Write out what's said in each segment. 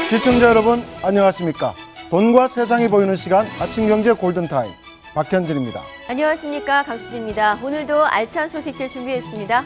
시청자 여러분 안녕하십니까. 돈과 세상이 보이는 시간 아침경제 골든타임 박현진입니다. 안녕하십니까. 강수지입니다. 오늘도 알찬 소식들 준비했습니다.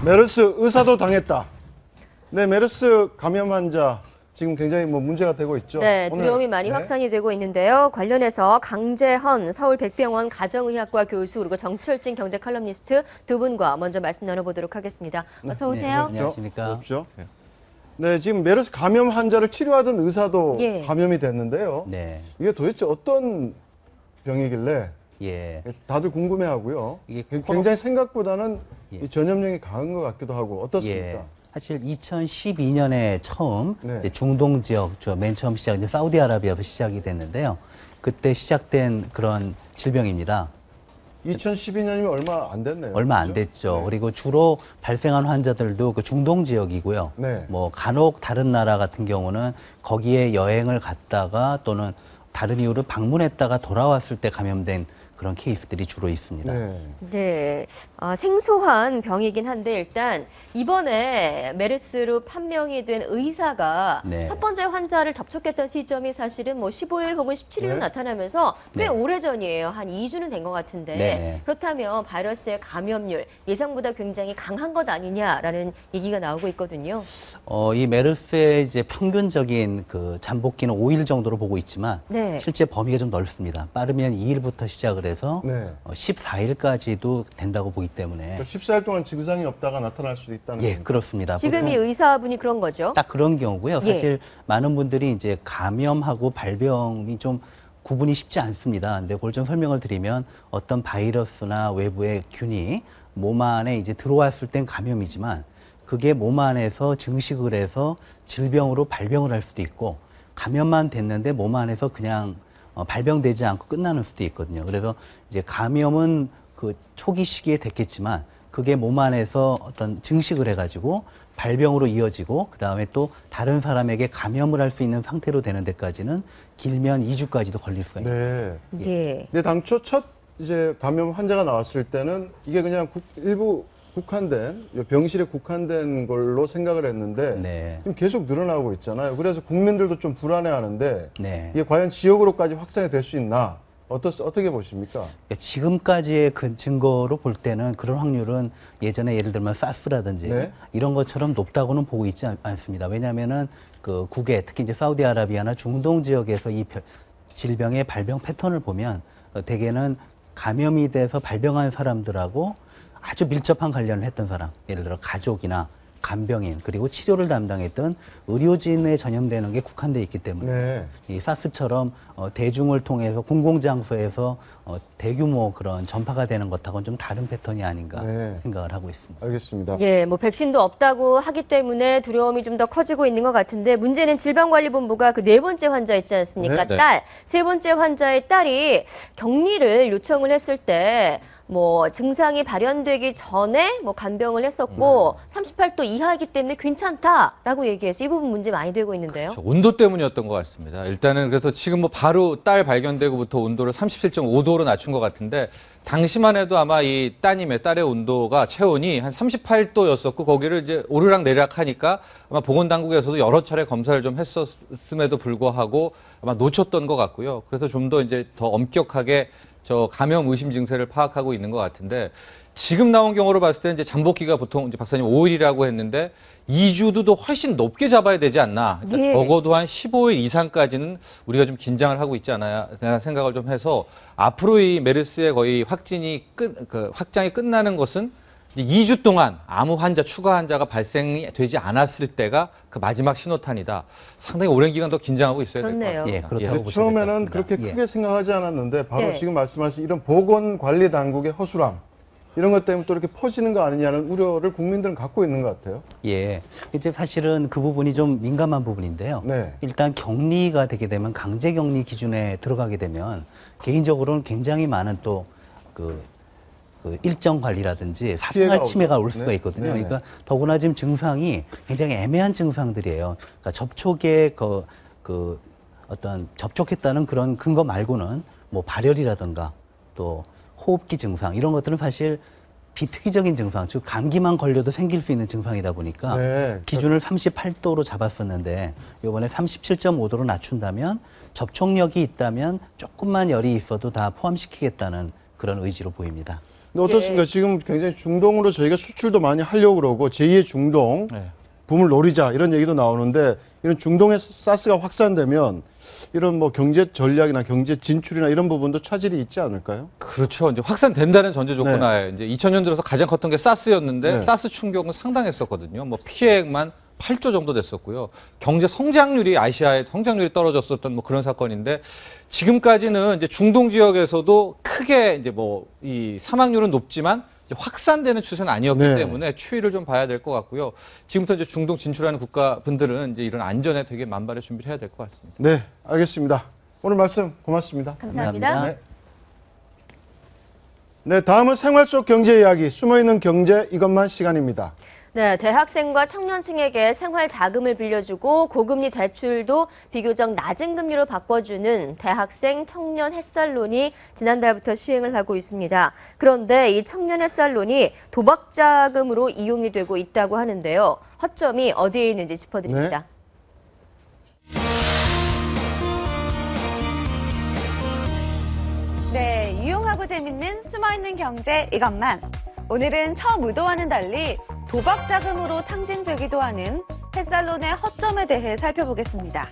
메르스 의사도 당했다. 네, 메르스 감염 환자 지금 굉장히 문제가 되고 있죠. 네, 오늘, 두려움이 많이 확산이 되고 있는데요. 관련해서 강재헌 서울백병원 가정의학과 교수 그리고 정철진 경제 칼럼니스트 두 분과 먼저 말씀 나눠보도록 하겠습니다. 어서 오세요. 네, 안녕하십니까. 그렇죠. 네, 지금 메르스 감염 환자를 치료하던 의사도 예. 감염이 됐는데요. 네. 이게 도대체 어떤 병이길래 예. 다들 궁금해하고요. 이게 굉장히 생각보다는 예. 이 전염력이 강한 것 같기도 하고 어떻습니까? 예. 사실 2012년에 처음 네. 이제 중동 지역, 맨 처음 시작, 이제 사우디아라비아에서 시작이 됐는데요. 그때 시작된 그런 질병입니다. 2012년이면 얼마 안 됐네요. 얼마 안 그죠? 됐죠. 네. 그리고 주로 발생한 환자들도 그 중동 지역이고요. 네. 뭐 간혹 다른 나라 같은 경우는 거기에 여행을 갔다가 또는 다른 이유로 방문했다가 돌아왔을 때 감염된 그런 케이스들이 주로 있습니다. 네. 네, 생소한 병이긴 한데 일단 이번에 메르스로 판명이 된 의사가 네. 첫 번째 환자를 접촉했던 시점이 사실은 15일 혹은 17일로 네. 나타나면서 꽤 네. 오래전이에요. 한 2주는 된 것 같은데 네. 그렇다면 바이러스의 감염률 예상보다 굉장히 강한 것 아니냐라는 얘기가 나오고 있거든요. 이 메르스의 이제 평균적인 그 잠복기는 5일 정도로 보고 있지만 네. 실제 범위가 좀 넓습니다. 빠르면 2일부터 시작을 해서 네. 14일까지도 된다고 보기 때문에 14일 동안 증상이 없다가 나타날 수도 있다는 예, 겁니다. 그렇습니다. 지금 이 보통 의사분이 그런 거죠. 딱 그런 경우고요. 예. 사실 많은 분들이 이제 감염하고 발병이 좀 구분이 쉽지 않습니다. 근데 그걸 좀 설명을 드리면 어떤 바이러스나 외부의 균이 몸 안에 이제 들어왔을 땐 감염이지만 그게 몸 안에서 증식을 해서 질병으로 발병을 할 수도 있고 감염만 됐는데 몸 안에서 그냥 발병되지 않고 끝나는 수도 있거든요. 그래서 이제 감염은 그 초기 시기에 됐겠지만 그게 몸 안에서 어떤 증식을 해가지고 발병으로 이어지고 그 다음에 또 다른 사람에게 감염을 할 수 있는 상태로 되는 데까지는 길면 2주까지도 걸릴 수가 있습니다. 네. 예. 근데 당초 첫 이제 감염 환자가 나왔을 때는 이게 그냥 일부 국한된 병실에 국한된 걸로 생각을 했는데 네. 지금 계속 늘어나고 있잖아요. 그래서 국민들도 좀 불안해하는데 네. 이게 과연 지역으로까지 확산이 될 수 있나? 어떻게 보십니까? 그러니까 지금까지의 그 증거로 볼 때는 그런 확률은 예전에 예를 들면 사스라든지 네. 이런 것처럼 높다고는 보고 있지 않습니다. 왜냐하면은 그 국외 특히 이제 사우디아라비아나 중동 지역에서 이 질병의 발병 패턴을 보면 대개는 감염이 돼서 발병한 사람들하고 아주 밀접한 관련을 했던 사람, 예를 들어 가족이나 간병인 그리고 치료를 담당했던 의료진에 전염되는 게 국한돼 있기 때문에 네. 이 사스처럼 대중을 통해서 공공장소에서 대규모 그런 전파가 되는 것하고는 좀 다른 패턴이 아닌가 네. 생각을 하고 있습니다. 알겠습니다. 예, 백신도 없다고 하기 때문에 두려움이 좀 더 커지고 있는 것 같은데 문제는 질병관리본부가 그 네 번째 환자 있지 않습니까? 네. 딸, 세 번째 환자의 딸이 격리를 요청을 했을 때 증상이 발현되기 전에 간병을 했었고 38도 이하이기 때문에 괜찮다라고 얘기해서 이 부분 문제 많이 되고 있는데요. 온도 때문이었던 것 같습니다. 일단은 그래서 지금 바로 딸 발견되고부터 온도를 37.5도로 낮춘 것 같은데 당시만 해도 아마 이 딸의 온도가 체온이 한 38도였었고 거기를 이제 오르락 내리락 하니까 아마 보건당국에서도 여러 차례 검사를 좀 했었음에도 불구하고 아마 놓쳤던 것 같고요. 그래서 좀 더 이제 더 엄격하게 감염 의심 증세를 파악하고 있는 것 같은데 지금 나온 경우로 봤을 때 이제 잠복기가 보통 이제 박사님 5일이라고 했는데 2주도 더 훨씬 높게 잡아야 되지 않나. 예. 적어도 한 15일 이상까지는 우리가 좀 긴장을 하고 있지 않아야 생각을 좀 해서 앞으로 이 메르스의 거의 확장이 끝나는 것은 이제 2주 동안 아무 추가 환자가 발생이 되지 않았을 때가 그 마지막 신호탄이다. 상당히 오랜 기간 더 긴장하고 있어야 될 것 그렇네요. 같습니다. 예, 그렇다고 근데 보시면 처음에는 될 것 그렇게 같습니다. 크게 생각하지 않았는데 바로 네. 지금 말씀하신 이런 보건관리당국의 허술함 이런 것 때문에 또 이렇게 퍼지는 거 아니냐는 우려를 국민들은 갖고 있는 것 같아요. 예. 이제 사실은 그 부분이 좀 민감한 부분인데요. 네. 일단 격리가 되게 되면 강제 격리 기준에 들어가게 되면 개인적으로는 굉장히 많은 또 그 일정 관리라든지 사생활 피해가 침해가 오죠. 올 수가 네. 있거든요. 네네. 그러니까 더구나 지금 증상이 굉장히 애매한 증상들이에요. 그러니까 접촉에 어떤 접촉했다는 그런 근거 말고는 뭐 발열이라든가 또 호흡기 증상 이런 것들은 사실 비특이적인 증상, 즉 감기만 걸려도 생길 수 있는 증상이다 보니까 네. 기준을 38도로 잡았었는데 이번에 37.5도로 낮춘다면 접촉력이 있다면 조금만 열이 있어도 다 포함시키겠다는 그런 의지로 보입니다. 근데 어떻습니까? 예. 지금 굉장히 중동으로 저희가 수출도 많이 하려고 그러고 제2의 중동 네. 붐을 노리자 이런 얘기도 나오는데 이런 중동에 사스가 확산되면 이런 뭐 경제 전략이나 경제 진출이나 이런 부분도 차질이 있지 않을까요? 그렇죠. 이제 확산된다는 전제 조건하에 이제 2000년 들어서 가장 컸던 게 사스였는데 네. 사스 충격은 상당했었거든요. 뭐 피해액만 8조 정도 됐었고요. 경제 성장률이 아시아의 성장률이 떨어졌었던 뭐 그런 사건인데 지금까지는 이제 중동 지역에서도 크게 이제 뭐 이 사망률은 높지만 이제 확산되는 추세는 아니었기 네. 때문에 추이를 좀 봐야 될 것 같고요. 지금부터 이제 중동 진출하는 국가분들은 이제 이런 안전에 되게 만발의 준비를 해야 될 것 같습니다. 네, 알겠습니다. 오늘 말씀 고맙습니다. 감사합니다. 네. 네, 다음은 생활 속 경제 이야기, 숨어있는 경제 이것만 시간입니다. 네, 대학생과 청년층에게 생활 자금을 빌려주고 고금리 대출도 비교적 낮은 금리로 바꿔주는 대학생 청년 햇살론이 지난달부터 시행을 하고 있습니다. 그런데 이 청년 햇살론이 도박 자금으로 이용이 되고 있다고 하는데요. 허점이 어디에 있는지 짚어드립니다. 네, 유용하고 재밌는 숨어있는 경제 이것만. 오늘은 처음 의도와는 달리 도박 자금으로 탕진되기도 하는 햇살론의 허점에 대해 살펴보겠습니다.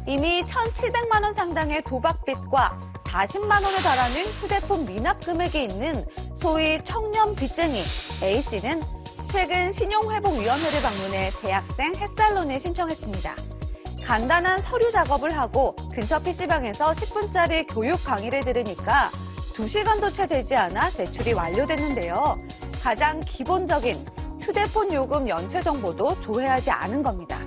이미 1,700만 원 상당의 도박빚과 40만 원에 달하는 휴대폰 미납 금액이 있는 소위 청년 빚쟁이 A씨는 최근 신용회복위원회를 방문해 대학생 햇살론을 신청했습니다. 간단한 서류 작업을 하고 근처 PC방에서 10분짜리 교육 강의를 들으니까 2시간도 채 되지 않아 제출이 완료됐는데요. 가장 기본적인 휴대폰 요금 연체 정보도 조회하지 않은 겁니다.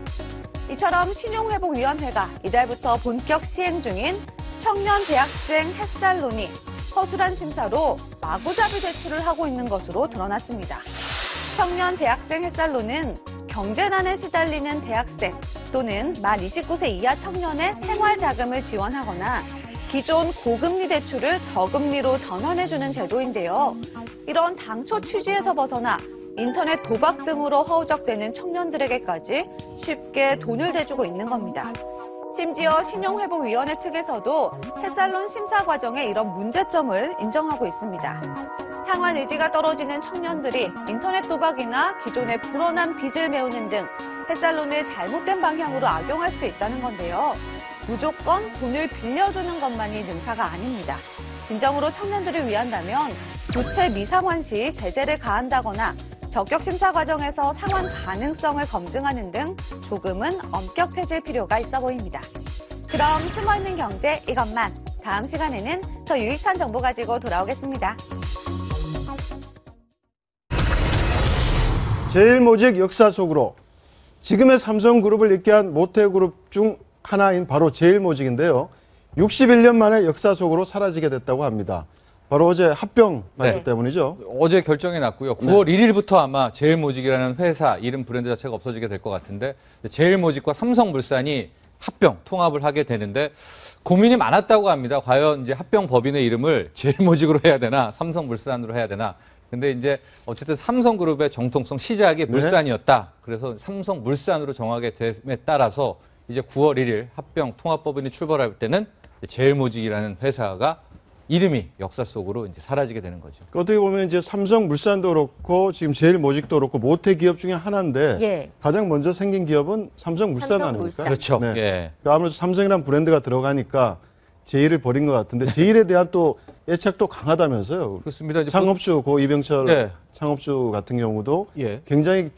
이처럼 신용회복위원회가 이달부터 본격 시행 중인 청년 대학생 햇살론이 허술한 심사로 마구잡이 제출을 하고 있는 것으로 드러났습니다. 청년 대학생 햇살론은 경제난에 시달리는 대학생 또는 만 29세 이하 청년의 생활 자금을 지원하거나 기존 고금리 대출을 저금리로 전환해주는 제도인데요. 이런 당초 취지에서 벗어나 인터넷 도박 등으로 허우적대는 청년들에게까지 쉽게 돈을 대주고 있는 겁니다. 심지어 신용회복위원회 측에서도 햇살론 심사 과정에 이런 문제점을 인정하고 있습니다. 상환 의지가 떨어지는 청년들이 인터넷 도박이나 기존의 불어난 빚을 메우는 등 햇살론을 잘못된 방향으로 악용할 수 있다는 건데요. 무조건 돈을 빌려주는 것만이 능사가 아닙니다. 진정으로 청년들을 위한다면 조체 미상환 시 제재를 가한다거나 적격 심사 과정에서 상환 가능성을 검증하는 등 조금은 엄격해질 필요가 있어 보입니다. 그럼 숨어있는 경제 이것만 다음 시간에는 더 유익한 정보 가지고 돌아오겠습니다. 제일모직 역사 속으로 지금의 삼성그룹을 잇게 한 모태그룹 중 하나인 바로 제일모직인데요. 61년 만에 역사 속으로 사라지게 됐다고 합니다. 바로 어제 합병 발표 네. 때문이죠. 어제 결정이 났고요. 9월 1일부터 아마 제일모직이라는 회사 이름 브랜드 자체가 없어지게 될 것 같은데 제일모직과 삼성물산이 합병 통합을 하게 되는데 고민이 많았다고 합니다. 과연 이제 합병 법인의 이름을 제일모직으로 해야 되나 삼성물산으로 해야 되나. 근데 이제 어쨌든 삼성그룹의 정통성 시작이 물산이었다. 그래서 삼성물산으로 정하게 됨에 따라서 이제 9월 1일 합병 통합법인이 출범할 때는 제일모직이라는 회사가 이름이 역사 속으로 이제 사라지게 되는 거죠. 어떻게 보면 이제 삼성물산도 그렇고 지금 제일모직도 그렇고 모태 기업 중에 하나인데 예. 가장 먼저 생긴 기업은 삼성물산 삼성물산. 아닙니까? 그렇죠. 네. 예. 그러니까 아무래도 삼성이라는 브랜드가 들어가니까 제일을 버린 것 같은데 제일에 대한 또 애착도 강하다면서요. 그렇습니다. 이제 창업주 고 이병철 예. 창업주 같은 경우도 예. 굉장히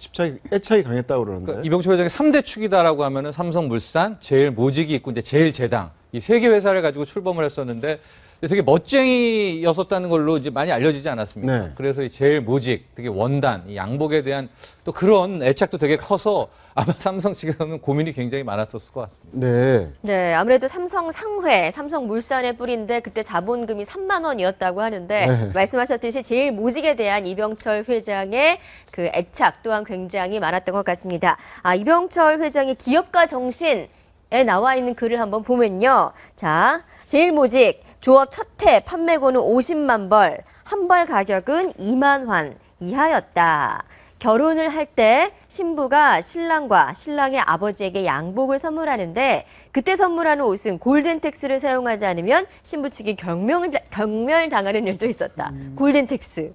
애착이 강했다고 그러는데. 그러니까 이병철 회장의 3대 축이다라고 하면은 삼성물산, 제일모직이 있고 이제 제일제당 이 세 개 회사를 가지고 출범을 했었는데 되게 멋쟁이였었다는 걸로 이제 많이 알려지지 않았습니까? 네. 그래서 이 제일 모직, 되게 원단, 이 양복에 대한 또 그런 애착도 되게 커서 아마 삼성 측에서는 고민이 굉장히 많았었을 것 같습니다. 네. 네, 아무래도 삼성 상회, 삼성 물산의 뿌리인데 그때 자본금이 3만 원이었다고 하는데 네. 말씀하셨듯이 제일 모직에 대한 이병철 회장의 그 애착 또한 굉장히 많았던 것 같습니다. 이병철 회장의 기업가 정신에 나와 있는 글을 한번 보면요. 자, 제일 모직 조업 첫 해 판매고는 50만 벌, 한 벌 가격은 2만 환 이하였다. 결혼을 할 때 신부가 신랑과 신랑의 아버지에게 양복을 선물하는데 그때 선물하는 옷은 골든텍스를 사용하지 않으면 신부 측이 경멸당하는 일도 있었다. 골든텍스.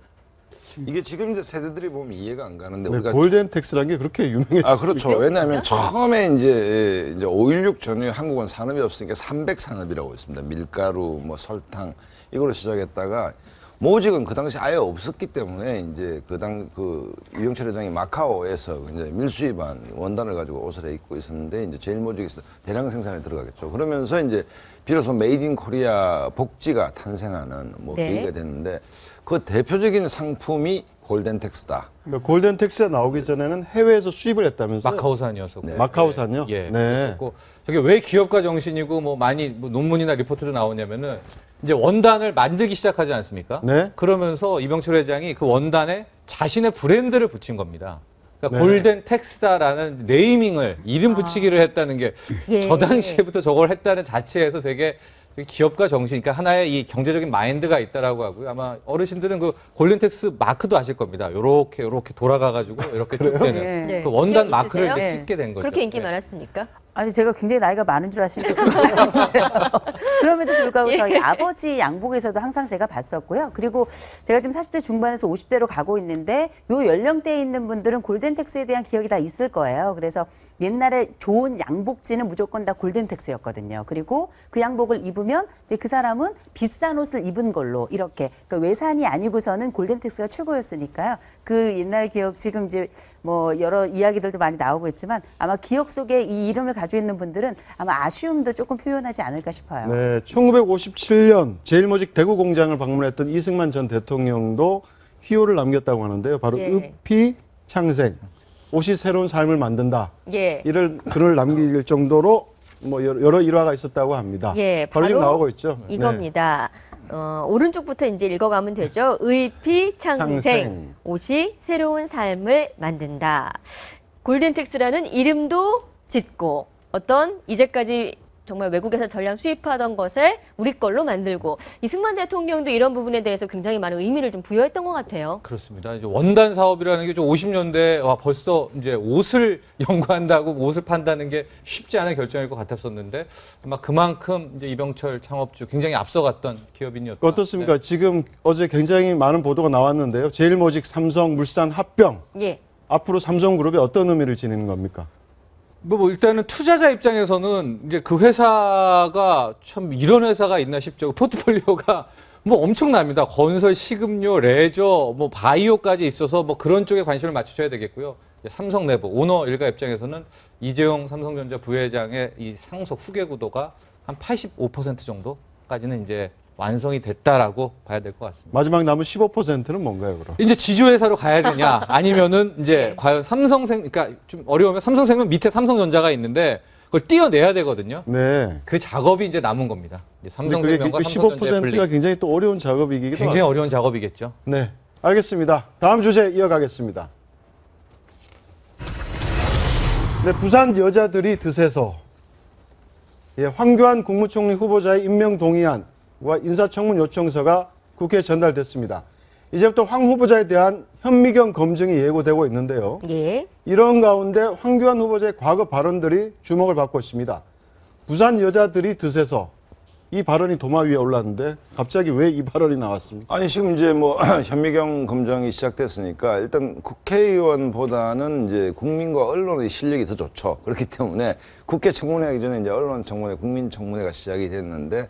이게 지금 이제 세대들이 보면 이해가 안 가는데 네, 우리가 골든텍스라는 게 그렇게 유명했어요. 그렇죠. 왜냐하면 처음에 이제 5.16 전후에 한국은 산업이 없으니까 300산업이라고 있습니다. 밀가루, 뭐 설탕 이걸로 시작했다가 모직은 그 당시 아예 없었기 때문에 이제 이병철 회장이 마카오에서 이제 밀수입한 원단을 가지고 옷을 입고 있었는데 이제 제일 모직에서 대량 생산에 들어가겠죠. 그러면서 이제 비로소 메이드 인 코리아 복지가 탄생하는 네. 계기가 됐는데 그 대표적인 상품이 골덴텍스다. 그러니까 골든텍스가 나오기 전에는 해외에서 수입을 했다면서요? 마카오산이었었고. 네. 마카오산요? 예. 네. 그랬었고 저게 왜 기업가 정신이고 뭐 많이 논문이나 리포트도 나오냐면은 이제 원단을 만들기 시작하지 않습니까? 네. 그러면서 이병철 회장이 그 원단에 자신의 브랜드를 붙인 겁니다. 그러니까 네. 골든 텍스다라는 네이밍을 이름 붙이기를 했다는 게 저 예. 당시에부터 저걸 했다는 자체에서 되게 기업가 정신, 그러니까 하나의 이 경제적인 마인드가 있다라고 하고요. 아마 어르신들은 그 골든텍스 마크도 아실 겁니다. 요렇게 돌아가가지고 이렇게 쭉 되는 네. 그 원단 그게 마크를 있으세요? 이제 찍게 된 거죠. 그렇게 인기 네. 많았습니까? 아니 제가 굉장히 나이가 많은 줄 아시니까 그럼에도 불구하고 저희 아버지 양복에서도 항상 제가 봤었고요. 그리고 제가 지금 40대 중반에서 50대로 가고 있는데 요 연령대에 있는 분들은 골든텍스에 대한 기억이 다 있을 거예요. 그래서 옛날에 좋은 양복지는 무조건 다 골든텍스였거든요. 그리고 그 양복을 입으면 이제 그 사람은 비싼 옷을 입은 걸로 이렇게 그러니까 외산이 아니고서는 골든텍스가 최고였으니까요. 그 옛날 기억 지금 이제 뭐 여러 이야기들도 많이 나오고 있지만 아마 기억 속에 이 이름을 가지고 있는 분들은 아마 아쉬움도 조금 표현하지 않을까 싶어요. 네, 1957년 제일모직 대구 공장을 방문했던 이승만 전 대통령도 희호를 남겼다고 하는데요. 바로 예. 읍피 창생, 옷이 새로운 삶을 만든다. 예. 이런 글을 남길 정도로 뭐 여러 일화가 있었다고 합니다. 예, 바로 지금 바로 나오고 있죠. 네. 이겁니다. 오른쪽부터 이제 읽어가면 되죠. 의피 창생, 창생. 옷이 새로운 삶을 만든다. 골든텍스라는 이름도 짓고 어떤 이제까지 정말 외국에서 전량 수입하던 것을 우리 걸로 만들고 이승만 대통령도 이런 부분에 대해서 굉장히 많은 의미를 좀 부여했던 것 같아요. 그렇습니다. 이제 원단 사업이라는 게 좀 50년대 와 벌써 이제 옷을 연구한다고 옷을 판다는 게 쉽지 않은 결정일 것 같았었는데 아마 그만큼 이제 이병철 창업주 굉장히 앞서갔던 기업인이었다. 어떻습니까? 지금 어제 굉장히 많은 보도가 나왔는데요. 제일모직 삼성 물산 합병. 예. 앞으로 삼성그룹에 어떤 의미를 지니는 겁니까? 뭐 일단은 투자자 입장에서는 이제 그 회사가 참 이런 회사가 있나 싶죠. 포트폴리오가 뭐 엄청납니다. 건설, 식음료, 레저, 뭐 바이오까지 있어서 뭐 그런 쪽에 관심을 맞추셔야 되겠고요. 이제 삼성 내부 오너 일가 입장에서는 이재용 삼성전자 부회장의 이 상속 후계 구도가 한 85% 정도까지는 이제 완성이 됐다라고 봐야 될 것 같습니다. 마지막 남은 15%는 뭔가요, 그럼? 이제 지주회사로 가야 되냐, 아니면은 이제 과연 그러니까 좀 어려우면 삼성생명 밑에 삼성전자가 있는데 그걸 띄어내야 되거든요. 네. 그 작업이 이제 남은 겁니다. 이제 근데 그게 삼성생명과 그 삼성전자의 15%가 분리. 굉장히 또 어려운 작업이기도 굉장히 하고. 어려운 작업이겠죠. 네. 알겠습니다. 다음 주제 이어가겠습니다. 네, 부산 여자들이 드세서 황교안 국무총리 후보자의 임명 동의안과 인사청문 요청서가 국회에 전달됐습니다. 이제부터 황 후보자에 대한 현미경 검증이 예고되고 있는데요. 예. 이런 가운데 황교안 후보자의 과거 발언들이 주목을 받고 있습니다. 부산 여자들이 드세서 이 발언이 도마 위에 올랐는데 갑자기 왜 이 발언이 나왔습니까? 아니 지금 이제 뭐 현미경 검증이 시작됐으니까 일단 국회의원보다는 이제 국민과 언론의 실력이 더 좋죠. 그렇기 때문에 국회 청문회 하기 전에 이제 언론 청문회, 국민 청문회가 시작이 됐는데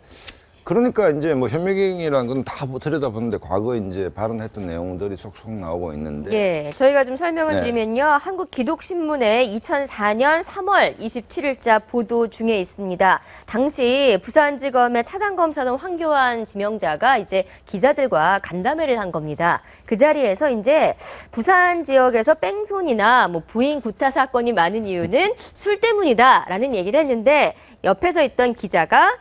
그러니까 이제 뭐 현미경이라는 건 다 들여다보는데 과거 이제 발언했던 내용들이 속속 나오고 있는데 예, 저희가 좀 설명을 네. 드리면요. 한국기독신문의 2004년 3월 27일자 보도 중에 있습니다. 당시 부산지검의 차장검사는 황교안 지명자가 이제 기자들과 간담회를 한 겁니다. 그 자리에서 이제 부산 지역에서 뺑소니나 뭐 부인 구타 사건이 많은 이유는 술 때문이다라는 얘기를 했는데 옆에서 있던 기자가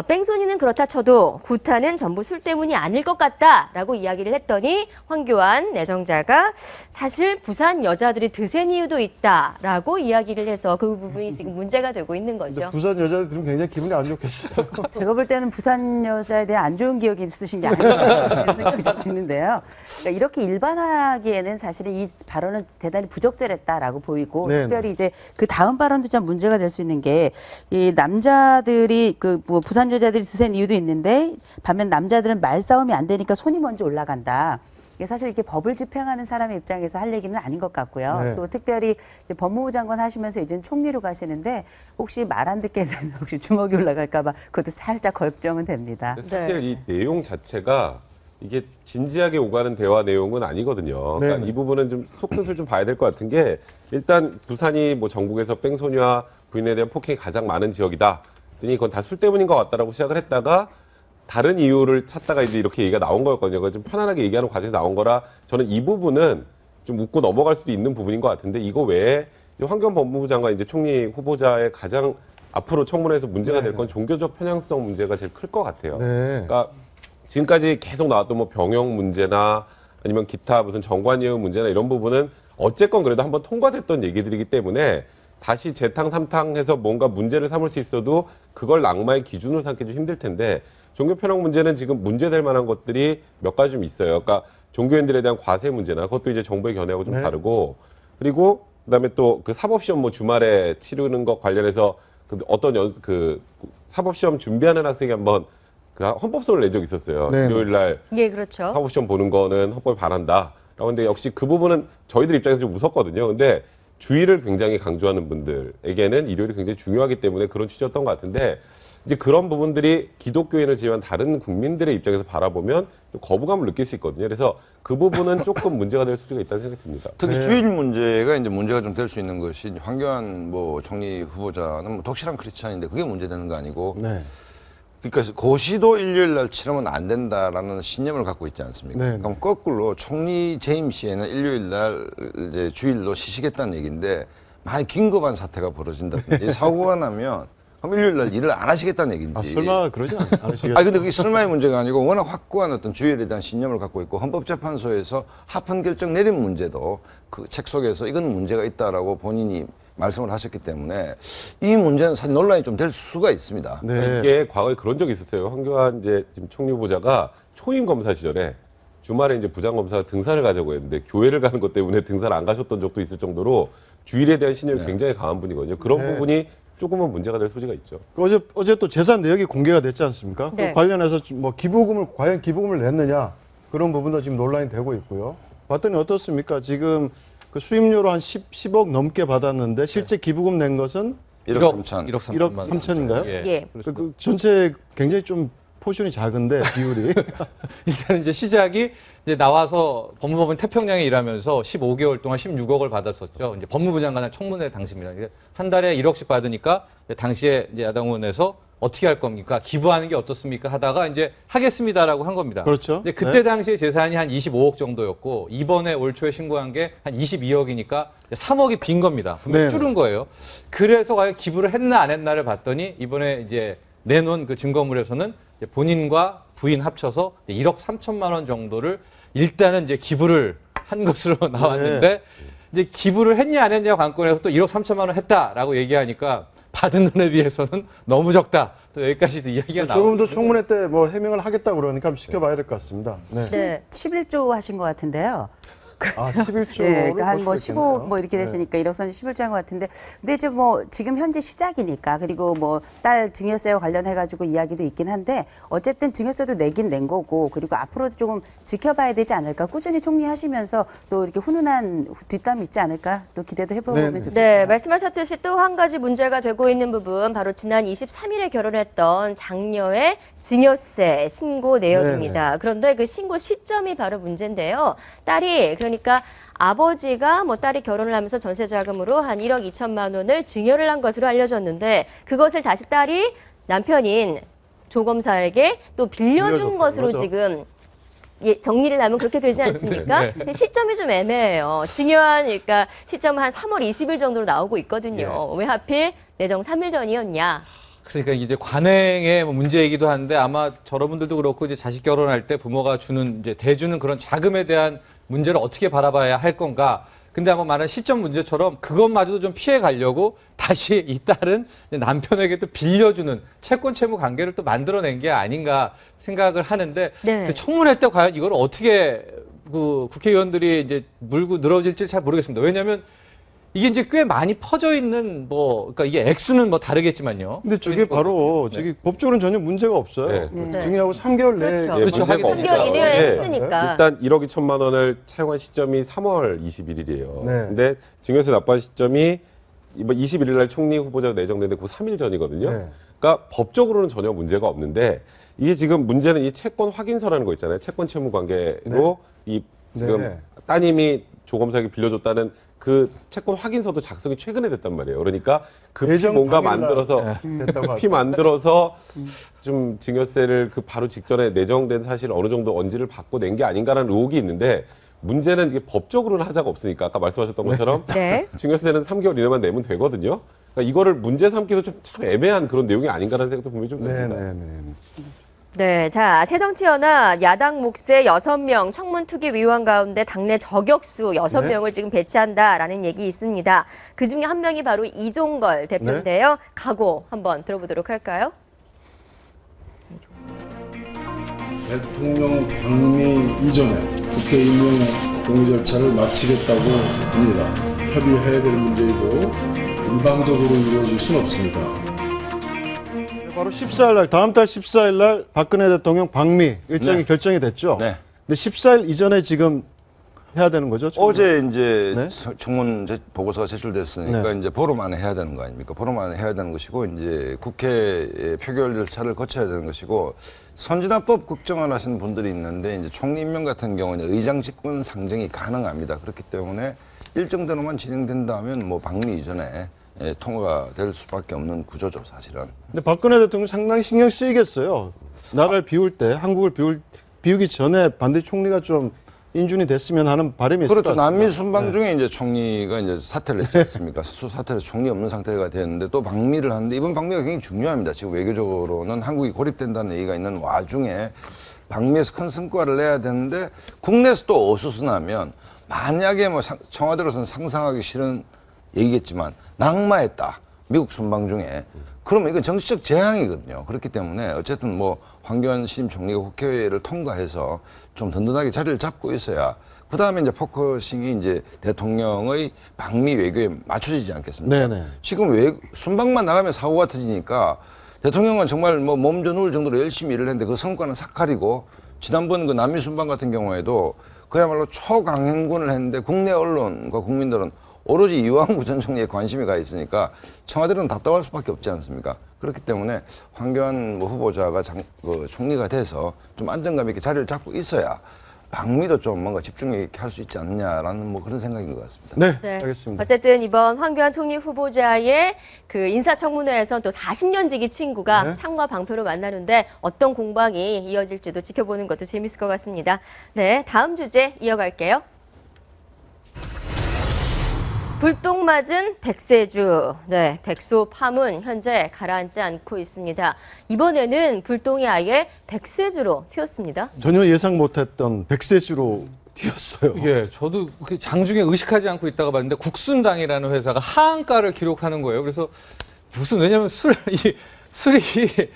뺑소니는 그렇다 쳐도 구타는 전부 술 때문이 아닐 것 같다라고 이야기를 했더니 황교안 내정자가 사실 부산 여자들이 드센 이유도 있다라고 이야기를 해서 그 부분이 지금 문제가 되고 있는 근데 거죠. 부산 여자들 들으면 굉장히 기분이 안 좋겠어요. 제가 볼 때는 부산 여자에 대해 안 좋은 기억이 있으신 게 아닌가 이런 생각이 좀 드는데요. 그러니까 이렇게 일반화하기에는 사실은 이 발언은 대단히 부적절했다라고 보이고 네네. 특별히 이제 그 다음 발언도 참 문제가 될 수 있는 게 이 남자들이 그 뭐 부산 여자들이 드센 이유도 있는데 반면 남자들은 말싸움이 안 되니까 손이 먼저 올라간다. 이게 사실 이렇게 법을 집행하는 사람의 입장에서 할 얘기는 아닌 것 같고요. 네. 또 특별히 이제 법무부 장관 하시면서 이제는 총리로 가시는데 혹시 말 안 듣게 되면 혹시 주먹이 올라갈까봐 그것도 살짝 걱정은 됩니다. 사실 네. 이 내용 자체가 이게 진지하게 오가는 대화 내용은 아니거든요. 그러니까 네네. 이 부분은 좀 속뜻을 좀 봐야 될 것 같은 게 일단 부산이 뭐 전국에서 뺑소니와 부인에 대한 폭행이 가장 많은 지역이다. 그랬더니 그건 다 술 때문인 것 같다라고 시작을 했다가 다른 이유를 찾다가 이제 이렇게 얘기가 나온 거였거든요. 그걸 좀 편안하게 얘기하는 과정에서 나온 거라 저는 이 부분은 좀 웃고 넘어갈 수도 있는 부분인 것 같은데 이거 외에 이제 황교안 법무부 장관 이제 총리 후보자의 가장 앞으로 청문회에서 문제가 될 건 종교적 편향성 문제가 제일 클 것 같아요. 네. 그러니까 지금까지 계속 나왔던 뭐 병역 문제나 아니면 기타 무슨 정관예우 문제나 이런 부분은 어쨌건 그래도 한번 통과됐던 얘기들이기 때문에 다시 재탕 삼탕해서 뭔가 문제를 삼을 수 있어도 그걸 낙마의 기준으로 삼기 좀 힘들 텐데 종교 편향 문제는 지금 문제될 만한 것들이 몇 가지 좀 있어요. 그러니까 종교인들에 대한 과세 문제나 그것도 이제 정부의 견해하고 좀 네. 다르고 그리고 그다음에 또 그 사법시험 뭐 주말에 치르는 것 관련해서 그 어떤 그 사법시험 준비하는 학생이 한번 그 헌법소를 낸 적이 있었어요. 네. 일요일 날 예, 그렇죠. 사법시험 보는 거는 헌법에 반한다. 라고 근데 역시 그 부분은 저희들 입장에서 좀 무섭거든요. 근데 주의를 굉장히 강조하는 분들에게는 일요일이 굉장히 중요하기 때문에 그런 취지였던 것 같은데 이제 그런 부분들이 기독교인을 제외한 다른 국민들의 입장에서 바라보면 좀 거부감을 느낄 수 있거든요. 그래서 그 부분은 조금 문제가 될 수가 있다는 생각이 듭니다. 특히 네. 주일 문제가 이제 문제가 좀 될 수 있는 것이 황교안 뭐 총리 후보자는 뭐 독실한 크리스찬인데 그게 문제되는 거 아니고 네. 그러니까 고시도 일요일 날 치르면 안 된다라는 신념을 갖고 있지 않습니까? 네. 그럼 거꾸로 총리 재임 시에는 일요일 날 이제 주일로 쉬시겠다는 얘기인데 만약 긴급한 사태가 벌어진다든지 사고가 나면 그럼 일요일 날 일을 안 하시겠다는 얘기인지. 아, 설마 그러지 않으시겠어요? 아니 근데 그게 설마의 문제가 아니고 워낙 확고한 어떤 주일에 대한 신념을 갖고 있고 헌법재판소에서 합헌 결정 내린 문제도 그 책 속에서 이건 문제가 있다라고 본인이 말씀을 하셨기 때문에 이 문제는 사실 논란이 좀 될 수가 있습니다. 네. 그러니까 이게 과거에 그런 적이 있었어요. 황교안 이제 지금 총리 후보자가 초임 검사 시절에 주말에 이제 부장 검사가 등산을 가자고 했는데 교회를 가는 것 때문에 등산을 안 가셨던 적도 있을 정도로 주일에 대한 신념이 네. 굉장히 강한 분이거든요. 그런 네. 부분이 조금은 문제가 될 소지가 있죠. 어제 또 재산 내역이 공개가 됐지 않습니까? 네. 그 관련해서 뭐 과연 기부금을 냈느냐 그런 부분도 지금 논란이 되고 있고요. 봤더니 어떻습니까? 지금 그 수임료로 한 10억 넘게 받았는데 실제 기부금 낸 것은 1억 3천. 1억 1억 3천만 3천인가요? 예. 그 전체 굉장히 좀 포션이 작은데 비율이 일단 이제 시작이 이제 나와서 법무법인 태평양에 일하면서 15개월 동안 16억을 받았었죠. 이제 법무부 장관 청문회 당시입니다. 이게 한 달에 1억씩 받으니까 이제 당시에 이제 야당 의원에서 어떻게 할 겁니까? 기부하는 게 어떻습니까? 하다가 이제 하겠습니다라고 한 겁니다. 그렇죠. 근데 그때 네. 당시에 재산이 한 25억 정도였고 이번에 올 초에 신고한 게 한 22억이니까 3억이 빈 겁니다. 분명히 네. 줄은 거예요. 그래서 과연 기부를 했나 안 했나를 봤더니 이번에 이제 내놓은 그 증거물에서는 이제 본인과 부인 합쳐서 1억 3천만 원 정도를 일단은 이제 기부를 한 것으로 나왔는데 이제 기부를 했냐 안 했냐 관건에서 또 1억 3천만 원 했다라고 얘기하니까 받은 돈에 비해서는 너무 적다. 또 여기까지도 이야기가 나오고 조금 더 청문회 때 뭐 해명을 하겠다 그러니까 한번 지켜봐야 될 것 같습니다. 네. 네. 11조 하신 것 같은데요. 아, 11조를 예, 그러니까 한 뭐 볼 수도 15 있겠네요. 뭐 이렇게 네. 됐으니까 1억 선이 11조 한 것 같은데, 근데 이제 뭐 지금 현재 시작이니까, 그리고 뭐 딸 증여세와 관련해가지고 이야기도 있긴 한데, 어쨌든 증여세도 내긴 낸 거고, 그리고 앞으로도 조금 지켜봐야 되지 않을까, 꾸준히 총리하시면서 또 이렇게 훈훈한 뒷담이 있지 않을까, 또 기대도 해보면 네, 좋겠습니다. 네, 말씀하셨듯이 또 한 가지 문제가 되고 있는 부분, 바로 지난 23일에 결혼했던 장녀의 증여세 신고 내역입니다. 그런데 그 신고 시점이 바로 문제인데요. 딸이, 그러니까 아버지가 뭐 딸이 결혼을 하면서 전세 자금으로 한 1억 2천만 원을 증여를 한 것으로 알려졌는데, 그것을 다시 딸이 남편인 조검사에게 또 빌려준 빌려줬다는 것으로 거죠. 지금 예, 정리를 하면 그렇게 되지 않습니까? 네. 근데 시점이 좀 애매해요. 증여한, 그러니까 시점은 한 3월 20일 정도로 나오고 있거든요. 왜 하필 내정 3일 전이었냐? 그러니까 이제 관행의 뭐 문제이기도 한데 아마 여러분들도 그렇고 이제 자식 결혼할 때 부모가 주는 이제 대주는 그런 자금에 대한 문제를 어떻게 바라봐야 할 건가. 근데 아마 말한 시점 문제처럼 그것마저도 좀 피해 가려고 다시 이 딸은 이제 남편에게 또 빌려주는 채권 채무 관계를 또 만들어낸 게 아닌가 생각을 하는데 네. 근데 청문회 때 과연 이걸 어떻게 그 국회의원들이 이제 물고 늘어질지 잘 모르겠습니다. 왜냐하면 이게 이제 꽤 많이 퍼져 있는 뭐 그러니까 이게 액수는 뭐 다르겠지만요. 근데 저게 바로 네. 저기 법적으로는 전혀 문제가 없어요. 네. 증여하고 3개월 내에 그렇죠. 그렇죠. 문제가 하게 됩니다. 3개월 이내에 예. 했으니까. 일단 1억 2천만 원을 차용한 시점이 3월 21일이에요. 네. 근데 증여세 납부한 시점이 이번 21일 날 총리 후보자가 내정되는데 그 3일 전이거든요. 네. 그러니까 법적으로는 전혀 문제가 없는데 이게 지금 문제는 이 채권 확인서라는 거 있잖아요. 채권 채무 관계로 이 지금 네. 따님이 조검사에게 빌려줬다는 그 채권 확인서도 작성이 최근에 됐단 말이에요. 그러니까 급히 예정 뭔가 당일날 만들어서 됐다고 급히 만들어서 좀 증여세를 그 바로 직전에 내정된 사실 어느 정도 언지를 받고 낸 게 아닌가라는 의혹이 있는데 문제는 이게 법적으로는 하자가 없으니까 아까 말씀하셨던 것처럼 네. 증여세는 3개월 이내만 내면 되거든요. 그러니까 이거를 문제 삼기도 좀 참 애매한 그런 내용이 아닌가라는 생각도 분명히 좀 듭니다. 네네네. 네, 자, 새정치연합 야당 몫의 6명 청문투기위원 가운데 당내 저격수 6명을 지금 배치한다라는 얘기 있습니다. 그 중에 한 명이 바로 이종걸 대표인데요. 각오 한번 들어보도록 할까요? 대통령 방미 이전에 국회 임명 동의 절차를 마치겠다고 합니다. 협의해야 될 문제이고 일방적으로 이루어질 수는 없습니다. 바로 14일 날, 다음 달 14일 날 박근혜 대통령 방미 일정이 네. 결정이 됐죠. 네. 근데 14일 이전에 지금 해야 되는 거죠? 어제 이제 네. 청문 보고서가 제출됐으니까 네. 이제 보름 안에 해야 되는 거 아닙니까? 보름 안에 해야 되는 것이고 이제 국회 표결 절차를 거쳐야 되는 것이고 선진화법 걱정을 하시는 분들이 있는데 이제 총리 임명 같은 경우는 의장 직권 상정이 가능합니다. 그렇기 때문에 일정대로만 진행된다면 뭐 방미 이전에 통과가 될 수밖에 없는 구조죠, 사실은. 근데 박근혜 대통령 상당히 신경 쓰이겠어요. 나라를 비울 때, 한국을 비우기 전에 반드시 총리가 좀 인준이 됐으면 하는 바람이 있을 것 그렇죠. 같습니다. 남미 순방 네. 중에 이제 총리가 이제 사퇴를 했지 않습니까? 사퇴해서 총리 없는 상태가 되었는데 또 방미를 하는데 이번 방미가 굉장히 중요합니다. 지금 외교적으로는 한국이 고립된다는 얘기가 있는 와중에 방미에서 큰 성과를 내야 되는데 국내에서 또 어수선하면 만약에 뭐 청와대로서는 상상하기 싫은 얘기겠지만 낙마했다. 미국 순방 중에. 그러면 이건 정치적 재앙이거든요. 그렇기 때문에 어쨌든 뭐 황교안 신임 총리가 국회를 통과해서 좀 든든하게 자리를 잡고 있어야 그 다음에 이제 포커싱이 이제 대통령의 방미 외교에 맞춰지지 않겠습니까? 네네. 지금 순방만 나가면 사고가 터지니까 대통령은 정말 뭐 몸져 누울 정도로 열심히 일을 했는데 그 성과는 삭칼이고 지난번 그 남미 순방 같은 경우에도 그야말로 초강행군을 했는데 국내 언론과 국민들은 오로지 이완구 전 총리에 관심이 가 있으니까 청와대는 답답할 수밖에 없지 않습니까? 그렇기 때문에 황교안 후보자가 총리가 돼서 좀 안정감 있게 자리를 잡고 있어야 방미도 좀 뭔가 집중 있게 할 수 있지 않느냐라는 뭐 그런 생각인 것 같습니다. 네, 네. 알겠습니다. 어쨌든 이번 황교안 총리 후보자의 그 인사청문회에서 또 40년 지기 친구가 네. 창과 방표로 만나는데 어떤 공방이 이어질지도 지켜보는 것도 재밌을 것 같습니다. 네, 다음 주제 이어갈게요. 불똥맞은 백세주. 네, 백소 파문 현재 가라앉지 않고 있습니다. 이번에는 불똥이 아예 백세주로 튀었습니다. 전혀 예상 못했던 백세주로 튀었어요. 예, 저도 장중에 의식하지 않고 있다가 봤는데 국순당이라는 회사가 하한가를 기록하는 거예요. 그래서 무슨 왜냐면 술이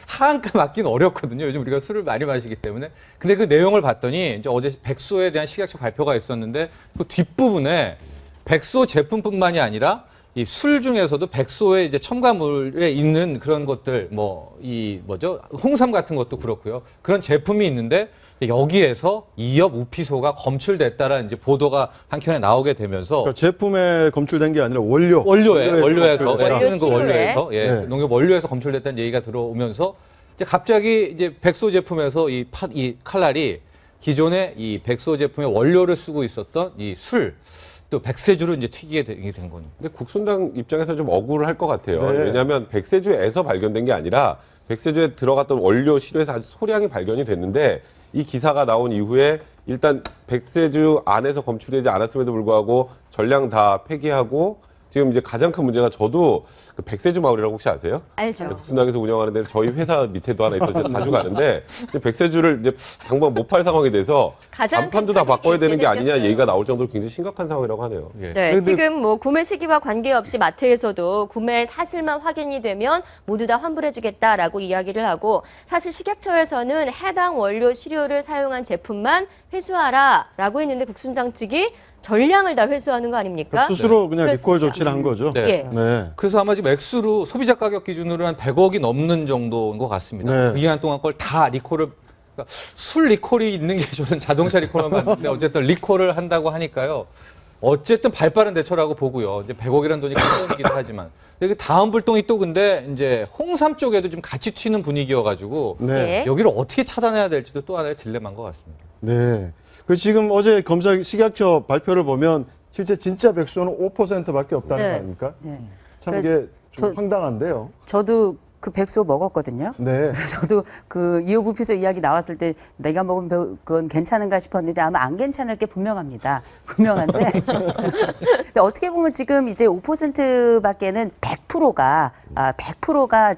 하한가 맞기는 어렵거든요. 요즘 우리가 술을 많이 마시기 때문에. 근데 그 내용을 봤더니 이제 어제 백소에 대한 식약처 발표가 있었는데 그 뒷부분에 백소 제품뿐만이 아니라 이 술 중에서도 백소의 이제 첨가물에 있는 그런 것들 홍삼 같은 것도 그렇고요. 그런 제품이 있는데 여기에서 이엽 우피소가 검출됐다라는 이제 보도가 한켠에 나오게 되면서 그러니까 제품에 검출된 게 아니라 원료에서 원료에서 예, 네. 농협 원료에서 검출됐다는 얘기가 들어오면서 이제 갑자기 이제 백소 제품에서 이 칼날이 기존에 이 백소 제품의 원료를 쓰고 있었던 이 술 또 백세주로 이제 튀기게 된 겁니다. 근데 국순당 입장에서 좀 억울할 것 같아요. 네. 왜냐하면 백세주에서 발견된 게 아니라 백세주에 들어갔던 원료 시료에서 아주 소량이 발견이 됐는데 이 기사가 나온 이후에 일단 백세주 안에서 검출되지 않았음에도 불구하고 전량 다 폐기하고 지금 이제 가장 큰 문제가 저도 그 백세주 마을이라고 혹시 아세요? 알죠. 국순당에서 운영하는데 저희 회사 밑에도 하나 있어서 자주 가는데 이제 백세주를 이제 당분 못 팔 상황이 돼서 가장 간판도 다 큰 바꿔야 되는 게 아니냐 생겼어요. 얘기가 나올 정도로 굉장히 심각한 상황이라고 하네요. 예. 네, 근데- 지금 뭐 구매 시기와 관계없이 마트에서도 구매 사실만 확인이 되면 모두 다 환불해주겠다라고 이야기를 하고 사실 식약처에서는 해당 원료 시료를 사용한 제품만 회수하라라고 했는데 국순당 측이 전량을 다 회수하는 거 아닙니까? 스스로 그냥 리콜 그렇습니다. 조치를 한 거죠. 네. 예. 네. 그래서 아마 지금 액수로 소비자 가격 기준으로 한 100억이 넘는 정도인 것 같습니다. 네. 그 기간 동안 걸 다 리콜을 그러니까 술 리콜이 있는 게 저는 자동차 리콜만 봤는데 어쨌든 리콜을 한다고 하니까요. 어쨌든 발빠른 대처라고 보고요. 이제 100억이라는 돈이 큰 돈이기도 하지만. 근데 그 다음 불똥이 또 근데 이제 홍삼 쪽에도 좀 같이 튀는 분위기여가지고 네. 여기를 어떻게 차단해야 될지도 또 하나의 딜레마인 것 같습니다. 네. 그 지금 어제 검사 식약처 발표를 보면 실제 진짜 백수는 5%밖에 없다는 네. 거 아닙니까? 네. 참 그, 이게 좀 저- 황당한데요. 저도 그 백소 먹었거든요. 네. 저도 그 이오부피소 이야기 나왔을 때 내가 먹은 그건 괜찮은가 싶었는데 아마 안 괜찮을 게 분명합니다. 분명한데 근데 어떻게 보면 지금 이제 5%밖에는 100%가 100%가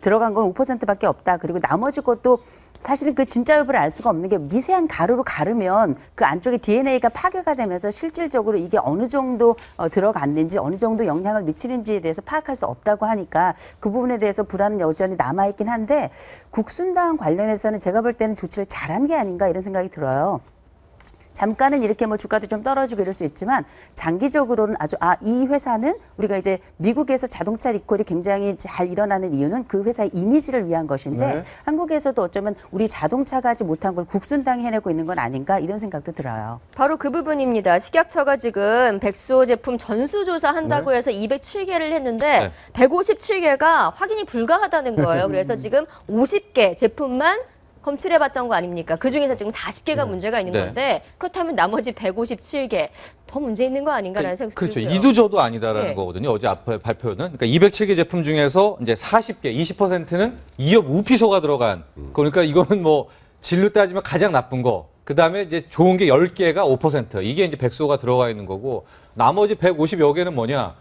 들어간 건 5%밖에 없다. 그리고 나머지 것도 사실은 그 진짜 여부를 알 수가 없는 게 미세한 가루로 가르면 그 안쪽에 DNA가 파괴가 되면서 실질적으로 이게 어느 정도 들어갔는지 어느 정도 영향을 미치는지에 대해서 파악할 수 없다고 하니까 그 부분에 대해서 불안은 여전히 남아있긴 한데 국순당 관련해서는 제가 볼 때는 조치를 잘한 게 아닌가 이런 생각이 들어요. 잠깐은 이렇게 뭐 주가도 좀 떨어지고 이럴 수 있지만 장기적으로는 아주 이 회사는 우리가 이제 미국에서 자동차 리콜이 굉장히 잘 일어나는 이유는 그 회사의 이미지를 위한 것인데 네. 한국에서도 어쩌면 우리 자동차가 하지 못한 걸 국순당이 해내고 있는 건 아닌가 이런 생각도 들어요. 바로 그 부분입니다. 식약처가 지금 백소 제품 전수조사 한다고 네. 해서 207개를 했는데 네. 157개가 확인이 불가하다는 거예요. 그래서 지금 50개 제품만 검출해봤던 거 아닙니까? 그 중에서 지금 40개가 문제가 있는 네. 건데 그렇다면 나머지 157개 더 문제 있는 거 아닌가라는 생각이 그렇죠. 들고요. 이두저도 아니다라는 예. 거거든요. 어제 앞에 발표는. 그러니까 207개 제품 중에서 이제 40개, 20%는 이엽 우피소가 들어간. 그러니까 이거는 뭐 진로 따지면 가장 나쁜 거. 그 다음에 이제 좋은 게 10개가 5%. 이게 이제 백소가 들어가 있는 거고 나머지 150여 개는 뭐냐?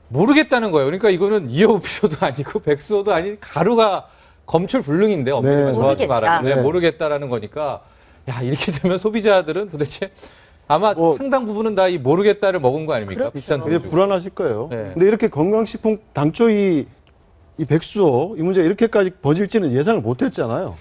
모르겠다는 거예요. 그러니까 이거는 이엽 우피소도 아니고 백소도 아닌 가루가 검출 불능인데 엄밀히 네. 정확히 모르겠다. 말하면 네. 모르겠다라는 거니까 야 이렇게 되면 소비자들은 도대체 아마 뭐- 상당 부분은 다 이 모르겠다를 먹은 거 아닙니까? 그렇죠. 비싼 돈 이게 주고. 불안하실 거예요. 네. 근데 이렇게 건강식품 당초 이 백수 이 문제가 이렇게까지 번질지는 예상을 못 했잖아요.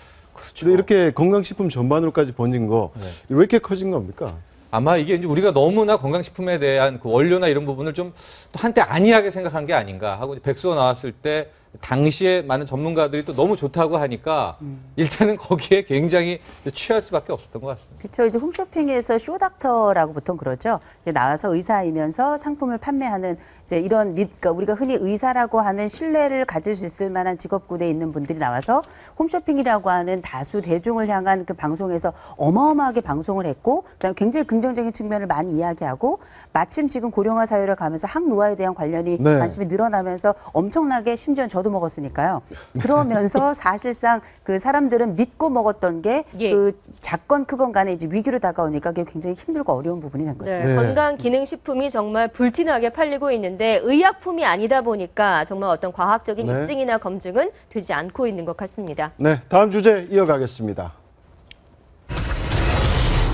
근데 이렇게 건강식품 전반으로까지 번진 거 네. 왜 이렇게 커진 겁니까? 아마 이게 이제 우리가 너무나 건강식품에 대한 그 원료나 이런 부분을 좀 또 한때 안이하게 생각한 게 아닌가 하고 백수가 나왔을 때 당시에 많은 전문가들이 또 너무 좋다고 하니까 일단은 거기에 굉장히 취할 수밖에 없었던 것 같습니다. 그렇죠. 이제 홈쇼핑에서 쇼닥터라고 보통 그러죠. 이제 나와서 의사이면서 상품을 판매하는 이제 이런 그러니까 우리가 흔히 의사라고 하는 신뢰를 가질 수 있을 만한 직업군에 있는 분들이 나와서 홈쇼핑이라고 하는 다수 대중을 향한 그 방송에서 어마어마하게 방송을 했고, 그다음에 굉장히 긍정적인 측면을 많이 이야기하고, 마침 지금 고령화 사회를 가면서 항노화에 대한 관련이 네. 관심이 늘어나면서 엄청나게 심지어 저도 먹었으니까요. 그러면서 사실상 그 사람들은 믿고 먹었던 게 예. 그 작건 크건 간에 이제 위기로 다가오니까 그게 굉장히 힘들고 어려운 부분이 된 거죠. 네, 네. 건강기능식품이 정말 불티나게 팔리고 있는데 의약품이 아니다 보니까 정말 어떤 과학적인 네. 입증이나 검증은 되지 않고 있는 것 같습니다. 네, 다음 주제 이어가겠습니다.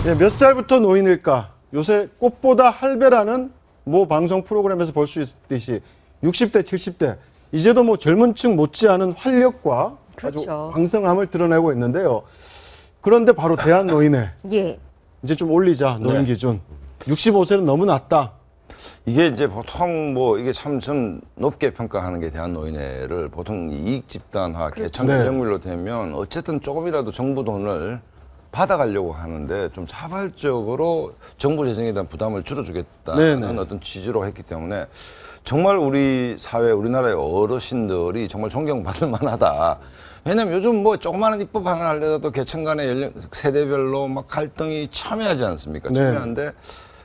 예, 몇 살부터 노인일까? 요새 꽃보다 할배라는 모 방송 프로그램에서 볼 수 있듯이 60대, 70대 이제도 뭐 젊은 층 못지않은 활력과 아주 그렇죠. 왕성함을 드러내고 있는데요. 그런데 바로 대한노인회 예. 이제 좀 올리자 노인 네. 기준. 65세는 너무 낮다. 이게 이제 보통 뭐 이게 참 좀 높게 평가하는 게 대한노인회를 보통 이익 집단화, 개천 네. 연령별로 되면 어쨌든 조금이라도 정부 돈을 받아가려고 하는데 좀 자발적으로 정부 재정에 대한 부담을 줄여주겠다는 네네. 어떤 취지로 했기 때문에 정말 우리 사회, 우리나라의 어르신들이 정말 존경받을 만하다. 왜냐면 요즘 뭐 조그마한 입법 하나 하려도 계층 간의 연령, 세대별로 막 갈등이 첨예하지 않습니까? 네. 첨예한데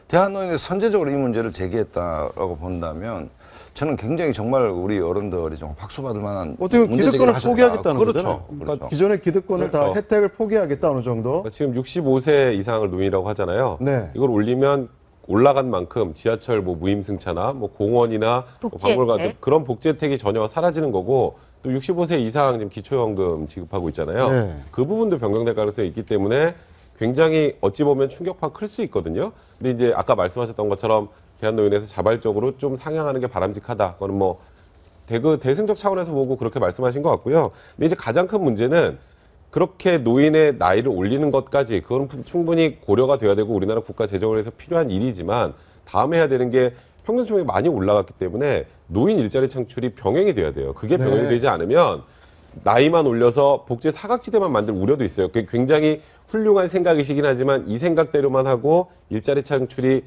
대한노인이 선제적으로 이 문제를 제기했다라고 본다면 저는 굉장히 정말 우리 어른들이 좀 박수 받을 만한 어떻게 보면 문제 기득권을 제기를 하셨다. 포기하겠다는 그렇죠. 거잖아요. 그러니까 그렇죠. 기존의 기득권을 다 그렇죠. 혜택을 포기하겠다 어느 정도. 그러니까 지금 65세 이상을 노인이라고 하잖아요. 네. 이걸 올리면 올라간 만큼 지하철 뭐 무임승차나 뭐 공원이나 뭐 복지 박물관 혜택. 그런 복지 혜택이 전혀 사라지는 거고 또 65세 이상 지금 기초연금 지급하고 있잖아요. 네. 그 부분도 변경될 가능성이 있기 때문에 굉장히 어찌 보면 충격파가 클 수 있거든요. 근데 이제 아까 말씀하셨던 것처럼 대한노인에서 자발적으로 좀 상향하는 게 바람직하다. 그거는 뭐 대승적 차원에서 보고 그렇게 말씀하신 것 같고요. 근데 이제 가장 큰 문제는 그렇게 노인의 나이를 올리는 것까지 그건 충분히 고려가 돼야 되고 우리나라 국가 재정을 해서 필요한 일이지만 다음에 해야 되는 게 평균 수명이 많이 올라갔기 때문에 노인 일자리 창출이 병행이 돼야 돼요. 그게 병행이 네. 되지 않으면 나이만 올려서 복지 사각지대만 만들 우려도 있어요. 그게 굉장히 훌륭한 생각이시긴 하지만 이 생각대로만 하고 일자리 창출이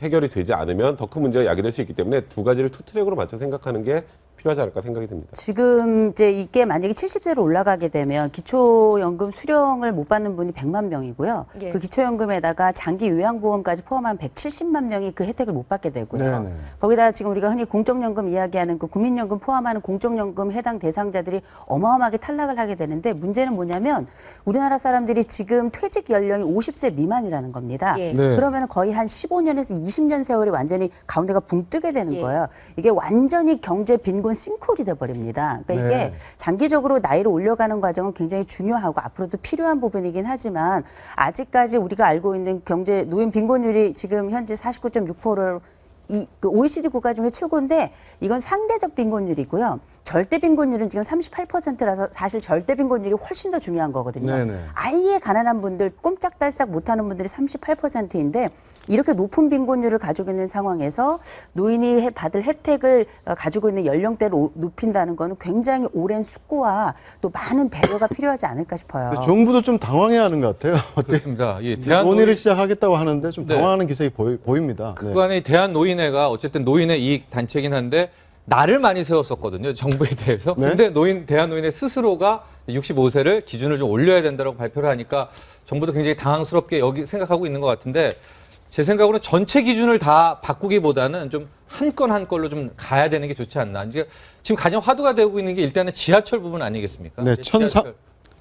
해결이 되지 않으면 더 큰 문제가 야기될 수 있기 때문에 두 가지를 투 트랙으로 맞춰 생각하는 게 필요하지 않을까 생각이 듭니다. 지금 이제 이게 만약에 70세로 올라가게 되면 기초연금 수령을 못 받는 분이 100만 명이고요. 예. 그 기초연금에다가 장기 요양보험까지 포함한 170만 명이 그 혜택을 못 받게 되고요. 네네. 거기다가 지금 우리가 흔히 공적연금 이야기하는 그 국민연금 포함하는 공적연금 해당 대상자들이 어마어마하게 탈락을 하게 되는데 문제는 뭐냐면 우리나라 사람들이 지금 퇴직 연령이 50세 미만이라는 겁니다. 예. 네. 그러면 거의 한 15년에서 20년 세월이 완전히 가운데가 붕 뜨게 되는 예. 거예요. 이게 완전히 경제 빈곤 싱크홀이 돼버립니다. 그러니까 네. 이게 장기적으로 나이를 올려가는 과정은 굉장히 중요하고 앞으로도 필요한 부분이긴 하지만 아직까지 우리가 알고 있는 경제 노인 빈곤율이 지금 현재 49.6%를 그 OECD 국가 중에 최고인데 이건 상대적 빈곤율이고요. 절대 빈곤율은 지금 38%라서 사실 절대 빈곤율이 훨씬 더 중요한 거거든요. 네네. 아예 가난한 분들, 꼼짝달싹 못하는 분들이 38%인데 이렇게 높은 빈곤율을 가지고 있는 상황에서 노인이 받을 혜택을 가지고 있는 연령대를 높인다는 거는 굉장히 오랜 숙고와 또 많은 배려가 필요하지 않을까 싶어요. 근데 정부도 좀 당황해야 하는 것 같아요. 그렇습니다. 예, 논의를 시작하겠다고 하는데 좀 네. 당황하는 기색이 보입니다. 네. 그간의 대한노인회가 어쨌든 노인의 이익 단체긴 한데 날을 많이 세웠었거든요. 정부에 대해서. 네. 근데 대한노인회 스스로가 65세를 기준을 좀 올려야 된다고 발표를 하니까 정부도 굉장히 당황스럽게 여기 생각하고 있는 것 같은데 제 생각으로는 전체 기준을 다 바꾸기보다는 좀 한 건 한 걸로 좀 가야 되는 게 좋지 않나. 이제 지금 가장 화두가 되고 있는 게 일단은 지하철 부분 아니겠습니까? 네,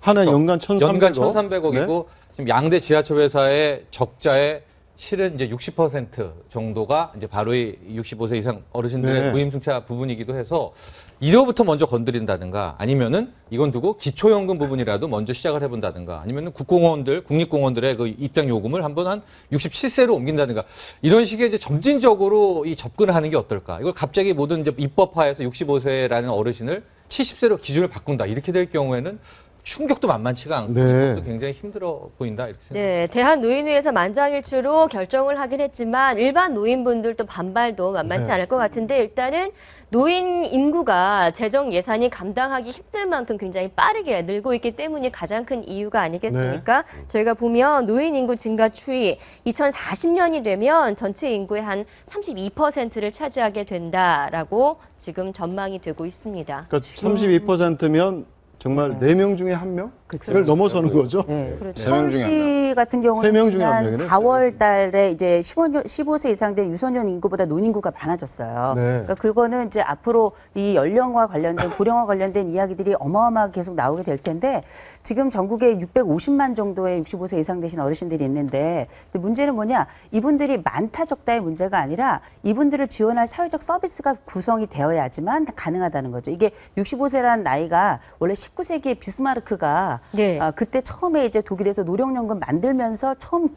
한 해 연간 1,300억. 연간 1,300억이고 네. 지금 양대 지하철 회사의 적자의 실은 이제 60% 정도가 이제 바로 이 65세 이상 어르신들의 네. 무임승차 부분이기도 해서 이로부터 먼저 건드린다든가 아니면은 이건 두고 기초연금 부분이라도 먼저 시작을 해본다든가 아니면은 국립공원들의 그 입장 요금을 한번 한 67세로 옮긴다든가 이런 식의 이제 점진적으로 이 접근을 하는 게 어떨까? 이걸 갑자기 모든 이제 입법화해서 65세라는 어르신을 70세로 기준을 바꾼다 이렇게 될 경우에는 충격도 만만치가 않고 네. 이것도 굉장히 힘들어 보인다 이렇게 생각합니다. 네, 대한노인회에서 만장일치로 결정을 하긴 했지만 일반 노인분들도 반발도 만만치 네. 않을 것 같은데 일단은 노인 인구가 재정 예산이 감당하기 힘들 만큼 굉장히 빠르게 늘고 있기 때문이 가장 큰 이유가 아니겠습니까? 저희가 보면 노인 인구 증가 추이 2040년이 되면 전체 인구의 한 32%를 차지하게 된다라고 지금 전망이 되고 있습니다. 그러니까 32%면 정말 4명 중에 1명을 넘어서는 거죠. 네. 그렇죠. 세 명 중에 한 명. 서울시 같은 세 경우는 명 중에 한 지난 명이네. 4월 달에 이제 15세 이상 된 유소년 인구보다 노인구가 많아졌어요. 네. 그러니까 그거는 이제 앞으로 이 연령과 관련된 고령화 관련된 이야기들이 어마어마하게 계속 나오게 될 텐데 지금 전국에 650만 정도의 65세 이상 되신 어르신들이 있는데 문제는 뭐냐? 이분들이 많다 적다의 문제가 아니라 이분들을 지원할 사회적 서비스가 구성이 되어야지만 가능하다는 거죠. 이게 65세라는 나이가 원래 19세기에 비스마르크가 네. 그때 처음에 이제 독일에서 노령연금 만들면서 처음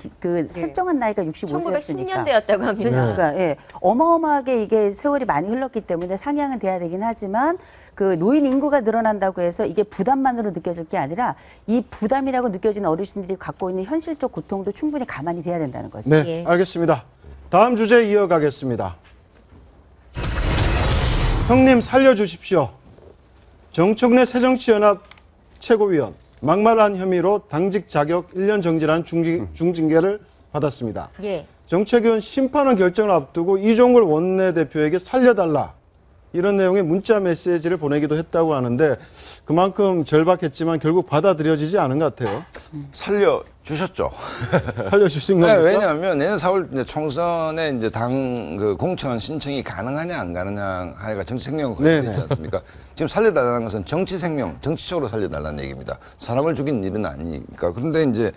설정한 나이가 65세였으니까. 1910년대였다고 합니다. 그러니까 예, 어마어마하게 이게 세월이 많이 흘렀기 때문에 상향은 돼야 되긴 하지만 그 노인 인구가 늘어난다고 해서 이게 부담만으로 느껴질 게 아니라 이 부담이라고 느껴지는 어르신들이 갖고 있는 현실적 고통도 충분히 가만히 돼야 된다는 거죠. 네, 예. 알겠습니다. 다음 주제 이어가겠습니다. 형님 살려주십시오. 정청래 새정치연합 최고위원 막말한 혐의로 당직 자격 1년 정지라는 중징계를 받았습니다. 예. 정책위원 심판원 결정을 앞두고 이종걸 원내대표에게 살려달라 이런 내용의 문자 메시지를 보내기도 했다고 하는데 그만큼 절박했지만 결국 받아들여지지 않은 것 같아요. 살려주셨죠. 살려주신 네, 겁니까? 왜냐하면 내년 4월 이제 총선에 이제 당 공천 신청이 가능하냐 안 가능하냐 하니까 정치 생명을 걸려 있지 않습니까? 지금 살려달라는 것은 정치 생명, 정치적으로 살려달라는 얘기입니다. 사람을 죽인 일은 아니니까. 그런데 이제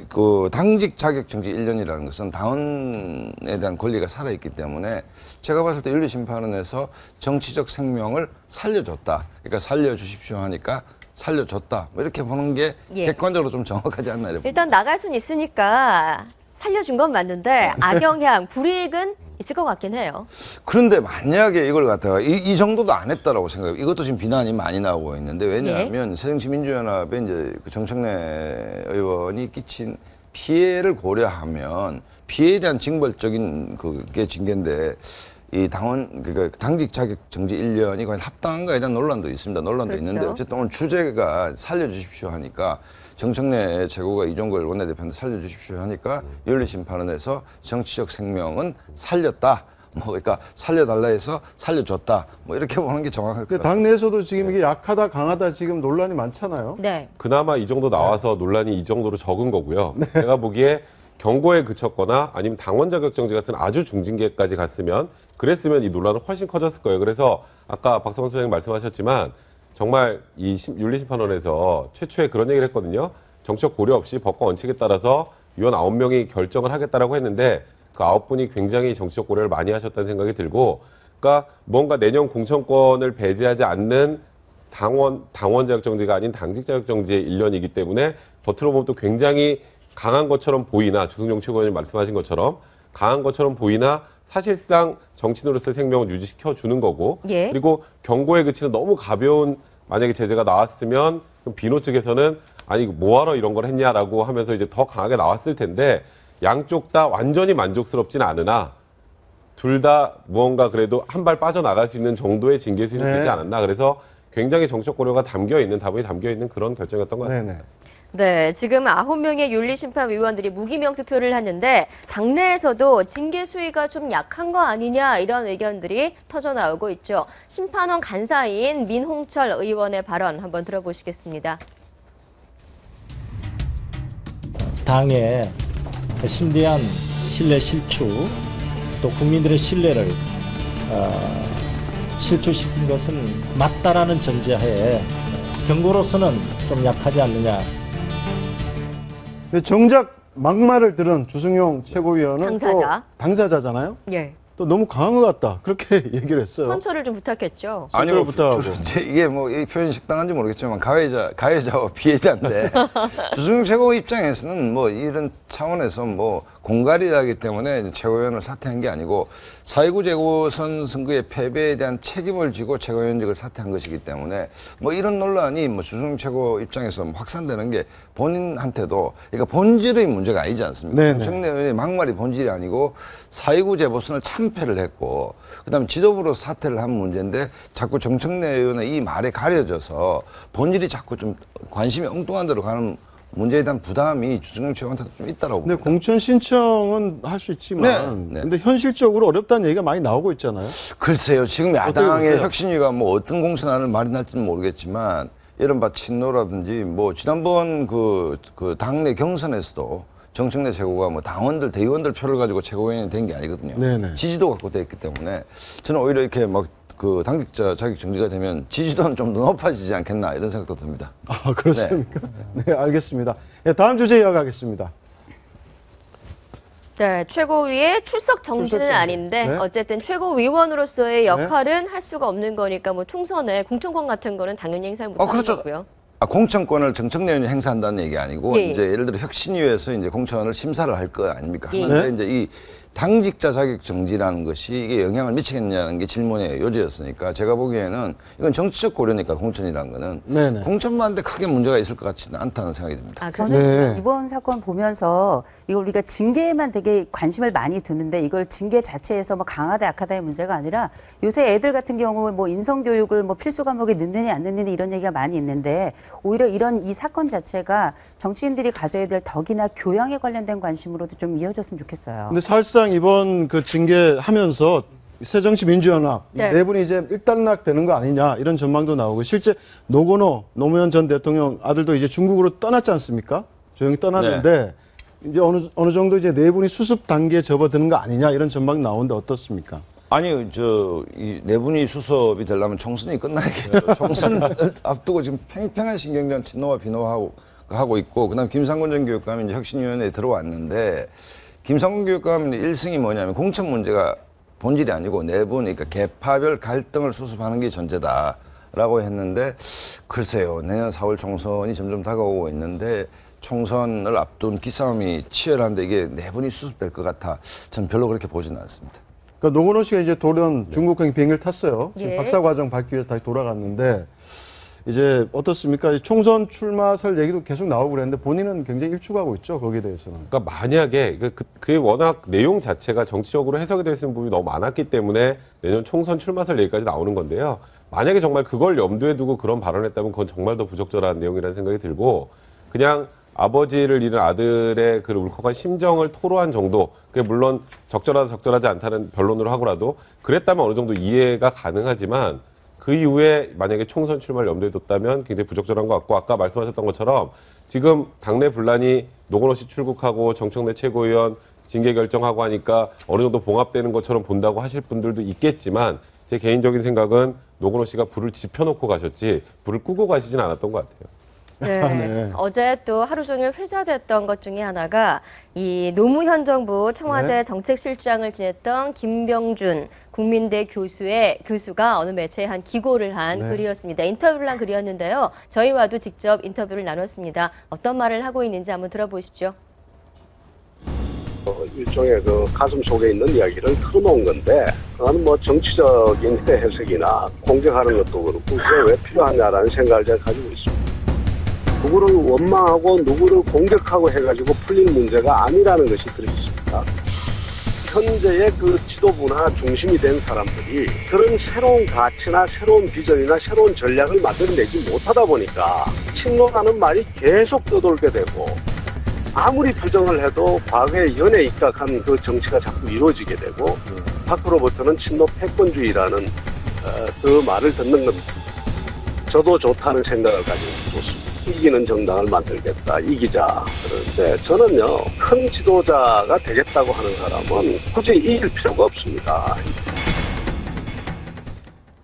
그 당직 자격 정지 1년이라는 것은 당원에 대한 권리가 살아있기 때문에 제가 봤을 때 윤리심판원에서 정치적 생명을 살려줬다. 그러니까 살려주십시오 하니까 살려줬다. 뭐 이렇게 보는 게 예. 객관적으로 좀 정확하지 않나 이렇게 일단 나갈 순 있으니까 살려준 건 맞는데 악영향, 불이익은 있을 것 같긴 해요. 그런데 만약에 이걸 갖다가 이 정도도 안 했다라고 생각해요. 이것도 지금 비난이 많이 나오고 있는데 왜냐하면 새정치민주연합에 이제 그 정청래 의원이 끼친 피해를 고려하면 피해에 대한 징벌적인 그게 징계인데 이 당원 그러니까 당직 자격 정지 1년이 과연 합당한가에 대한 논란도 있습니다. 논란도 그렇죠. 있는데 어쨌든 오늘 주제가 살려주십시오 하니까 정청래 최고가 이종걸 원내대표한테 살려주십시오 하니까 윤리심판원에서 정치적 생명은 살렸다. 뭐 그러니까 살려달라 해서 살려줬다. 뭐 이렇게 보는 게 정확할 것 근데 같아요. 당내에서도 지금 이게 약하다 강하다 지금 논란이 많잖아요. 네. 그나마 이 정도 나와서 논란이 이 정도로 적은 거고요. 제가 보기에 경고에 그쳤거나 아니면 당원 자격 정지 같은 아주 중징계까지 갔으면 그랬으면 이 논란은 훨씬 커졌을 거예요. 그래서 아까 박성원 소장님 말씀하셨지만 정말 이 윤리심판원에서 최초에 그런 얘기를 했거든요. 정치적 고려 없이 법과 원칙에 따라서 위원 9명이 결정을 하겠다라고 했는데 그 9분이 굉장히 정치적 고려를 많이 하셨다는 생각이 들고 그러니까 뭔가 내년 공천권을 배제하지 않는 당원 자격 정지가 아닌 당직 자격 정지의 1년이기 때문에 겉으로 보면 또 굉장히 강한 것처럼 보이나 주승용 최고위원님 말씀하신 것처럼 강한 것처럼 보이나 사실상 정치인으로서의 생명을 유지시켜 주는 거고 예. 그리고 경고에 그치는 너무 가벼운 만약에 제재가 나왔으면 그럼 비노 측에서는 아니 뭐하러 이런 걸 했냐라고 하면서 이제 더 강하게 나왔을 텐데 양쪽 다 완전히 만족스럽진 않으나 둘 다 무언가 그래도 한 발 빠져나갈 수 있는 정도의 징계 수준이 네. 되지 않았나. 그래서 굉장히 정치적 고려가 담겨있는 다분히 담겨있는 그런 결정이었던 것 같습니다. 네네. 네, 지금 9명의 윤리심판위원들이 무기명 투표를 했는데 당내에서도 징계 수위가 좀 약한 거 아니냐 이런 의견들이 터져나오고 있죠. 심판원 간사인 민홍철 의원의 발언 한번 들어보시겠습니다. 당의 심대한 신뢰 실추 또 국민들의 신뢰를 실추시킨 것은 맞다라는 전제하에 경고로서는 좀 약하지 않느냐. 근데 정작 막말을 들은 주승용 최고위원은 당사자. 또 당사자잖아요. 예. 또 너무 강한 것 같다. 그렇게 얘기를 했어요. 선처를 좀 부탁했죠. 아니요, 부탁하고. 이게 뭐 이 표현이適당한지 모르겠지만 가해자와 피해자인데 주승용 최고 입장에서는 뭐 이런 차원에서 뭐 공갈이라기 때문에 최고위원을 사퇴한 게 아니고 4.29 재보선 선거의 패배에 대한 책임을 지고 최고위원직을 사퇴한 것이기 때문에 뭐 이런 논란이 뭐 주승용 최고 입장에서 확산되는 게 본인한테도 그러니까 본질의 문제가 아니지 않습니까? 네네. 정청래 의원의 막말이 본질이 아니고 4.29 재보선을 참패를 했고 그다음에 지도부로 사퇴를 한 문제인데 자꾸 정청래 의원의 이 말에 가려져서 본질이 자꾸 좀 관심이 엉뚱한 데로 가는 문제에 대한 부담이 주승용 최고한테도 좀 있다라고 근데 봅니다. 공천 신청은 할 수 있지만, 네, 네. 근데 현실적으로 어렵다는 얘기가 많이 나오고 있잖아요. 글쎄요, 지금 어떻게 야당의 보세요? 혁신위가 뭐 어떤 공천하는 말이 날지는 모르겠지만 이른바 친노라든지 뭐 지난번 그 당내 경선에서도 정청래 최고가 뭐 당원들, 대의원들 표를 가지고 최고위원이 된 게 아니거든요. 네네. 지지도 갖고 됐기 때문에 저는 오히려 이렇게 막 그 당직자 자격 정지가 되면 지지도는 좀 더 높아지지 않겠나 이런 생각도 듭니다. 아, 그렇습니까? 네, 알겠습니다. 네, 다음 주제 이어가겠습니다. 네, 최고위의 출석 정지는 출석 정지. 아닌데 네. 어쨌든 최고위원으로서의 역할은 할 수가 없는 거니까 뭐 총선에 공천권 같은 거는 당연히 행사를 못하는 그렇죠. 거고요. 공천권을 정청래 의원이 행사한다는 얘기 아니고 예. 이제 예를 들어 혁신위에서 이제 공천을 심사를 할 거 아닙니까? 예. 하는데 이제 이 당직자 자격 정지라는 것이 이게 영향을 미치겠냐는 게 질문의 요지였으니까 제가 보기에는 이건 정치적 고려니까 공천이라는 거는 네네. 공천만데 크게 문제가 있을 것 같지는 않다는 생각이 듭니다. 아, 저는 네. 이번 사건 보면서 이거 우리가 징계에만 되게 관심을 많이 두는데 이걸 징계 자체에서 뭐 강하다 약하다의 문제가 아니라 요새 애들 같은 경우 뭐 인성교육을 뭐 필수 과목에 넣느니 안 넣느니 이런 얘기가 많이 있는데 오히려 이런 이 사건 자체가 정치인들이 가져야 될 덕이나 교양에 관련된 관심으로도 좀 이어졌으면 좋겠어요. 근데 사실상 이번 그 징계하면서 새정치민주연합 네. 네 분이 이제 일단락되는 거 아니냐 이런 전망도 나오고 실제 노무현 전 대통령 아들도 이제 중국으로 떠났지 않습니까? 조용히 떠났는데 이제 어느 정도 이제 네 분이 수습 단계에 접어드는 거 아니냐 이런 전망이 나오는데 어떻습니까? 아니, 이 네 분이 수습이 되려면 총선이 끝나야겠죠. 총선 앞두고 지금 팽팽한 신경전 친노와 비노하고 있고, 그 다음 김상곤 전 교육감이 이제 혁신위원회에 들어왔는데, 김상곤 교육감의 1승이 뭐냐면 공천 문제가 본질이 아니고 네 분, 그러니까 계파별 갈등을 수습하는 게 전제다라고 했는데, 글쎄요, 내년 4월 총선이 점점 다가오고 있는데, 총선을 앞둔 기싸움이 치열한데 이게 네 분이 수습될 것 같아. 전 별로 그렇게 보지는 않습니다. 그러니까 노건호 씨가 이제 돌연 중국행 비행기를 탔어요. 지금 예. 박사과정 받기 위해서 다시 돌아갔는데 이제 어떻습니까? 총선 출마설 얘기도 계속 나오고 그랬는데 본인은 굉장히 일축하고 있죠. 거기에 대해서는. 그러니까 만약에 그게 워낙 내용 자체가 정치적으로 해석이 될 수 있는 부분이 너무 많았기 때문에 내년 총선 출마설 얘기까지 나오는 건데요. 만약에 정말 그걸 염두에 두고 그런 발언을 했다면 그건 정말 더 부적절한 내용이라는 생각이 들고 그냥 아버지를 잃은 아들의 그 울컥한 심정을 토로한 정도, 그게 물론 적절하다 적절하지 않다는 변론으로 하고라도 그랬다면 어느 정도 이해가 가능하지만 그 이후에 만약에 총선 출마를 염두에 뒀다면 굉장히 부적절한 것 같고 아까 말씀하셨던 것처럼 지금 당내 분란이 노건호 씨 출국하고 정청래 최고위원 징계 결정하고 하니까 어느 정도 봉합되는 것처럼 본다고 하실 분들도 있겠지만 제 개인적인 생각은 노건호 씨가 불을 지펴놓고 가셨지 불을 끄고 가시진 않았던 것 같아요. 네. 네. 어제 또 하루 종일 회자됐던 것 중에 하나가 이 노무현 정부 청와대 네. 정책실장을 지냈던 김병준 국민대 교수가 어느 매체에 한 기고를 한 네. 글이었습니다. 인터뷰를 한 글이었는데요. 저희와도 직접 인터뷰를 나눴습니다. 어떤 말을 하고 있는지 한번 들어보시죠. 일종의 그 가슴 속에 있는 이야기를 털어놓은 건데 그건 뭐 정치적인 해석이나 공격하는 것도 그렇고 그게 왜 필요하냐라는 생각을 제가 가지고 있습니다. 누구를 원망하고 누구를 공격하고 해가지고 풀릴 문제가 아니라는 것이 들어있습니다. 현재의 그 지도부나 중심이 된 사람들이 그런 새로운 가치나 새로운 비전이나 새로운 전략을 만들어내지 못하다 보니까 친노라는 말이 계속 떠돌게 되고 아무리 부정을 해도 과거에 연에 입각한 그 정치가 자꾸 이루어지게 되고 밖으로부터는 친노 패권주의라는 그 말을 듣는 겁니다. 저도 좋다는 생각을 가지고 있습니다. 이기는 정당을 만들겠다, 이기자. 그런데 저는요, 큰 지도자가 되겠다고 하는 사람은 굳이 이길 필요가 없습니다.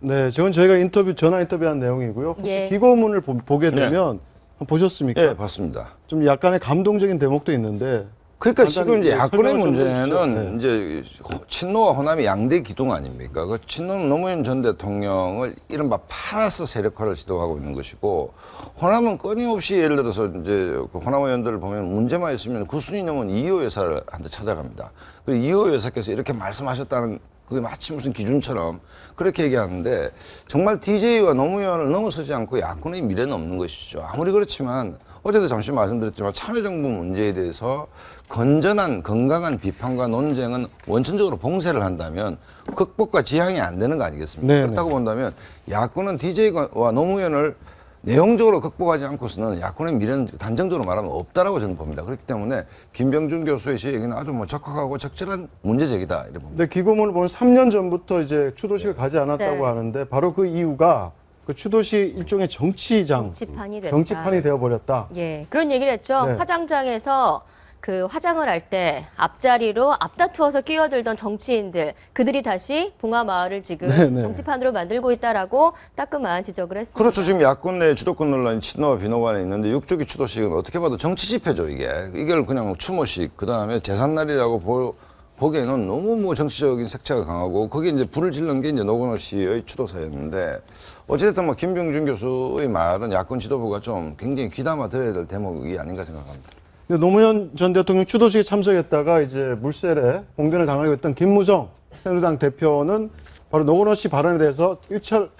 네, 저건 저희가 전화 인터뷰한 내용이고요. 혹시 예. 기고문을 보게 되면 보셨습니까? 예, 봤습니다. 좀 약간의 감동적인 대목도 있는데. 그러니까 간단히 지금 이제 이제 야권의 설명을 좀 문제는 해주시죠. 네. 이제 친노와 호남이 양대 기둥 아닙니까? 그 친노는 노무현 전 대통령을 이른바 팔아서 세력화를 지도하고 있는 것이고 호남은 끊임없이 예를 들어서 이제 그 호남 의원들을 보면 문제만 있으면 구순이 넘은 이호 여사한테 찾아갑니다. 그리고 이호 여사께서 이렇게 말씀하셨다는 그게 마치 무슨 기준처럼 그렇게 얘기하는데 정말 DJ와 노무현을 넘어서지 않고 야권의 미래는 없는 것이죠. 아무리 그렇지만 어제도 잠시 말씀드렸지만 참여정부 문제에 대해서 건전한 건강한 비판과 논쟁은 원천적으로 봉쇄를 한다면 극복과 지향이 안 되는 거 아니겠습니까? 네네. 그렇다고 본다면 야권은 DJ와 노무현을 내용적으로 극복하지 않고서는 야권의 미래는 단정적으로 말하면 없다라고 저는 봅니다. 그렇기 때문에 김병준 교수의 얘기는 아주 뭐 적확하고 적절한 문제 제기다 이렇게 봅니다. 근데 기고문을 보면 3년 전부터 이제 추도식을 가지 않았다고 네. 하는데 바로 그 이유가 그 추도식 일종의 정치판이 됐다. 정치판이 되어버렸다. 예, 그런 얘기를 했죠. 네. 화장장에서 그 화장을 할 때 앞자리로 앞다투어서 끼어들던 정치인들, 그들이 다시 봉하마을을 지금 네네. 정치판으로 만들고 있다라고 따끔한 지적을 했습니다. 그렇죠. 지금 야권 내 주도권 논란이 친노와 비노 간에 있는데 6조기 추도식은 어떻게 봐도 정치 집회죠, 이게. 이걸 그냥 추모식, 그 다음에 제삿날이라고 보기에는 너무 뭐 정치적인 색채가 강하고 거기에 이제 불을 질른 게 이제 노건호 씨의 추도사였는데 어쨌든 뭐 김병준 교수의 말은 야권 지도부가 좀 굉장히 귀담아 들어야 될 대목이 아닌가 생각합니다. 노무현 전 대통령 추도식에 참석했다가 이제 물셀에 공변을 당하고 있던 김무성 새누리당 대표는 바로 노건호 씨 발언에 대해서 일철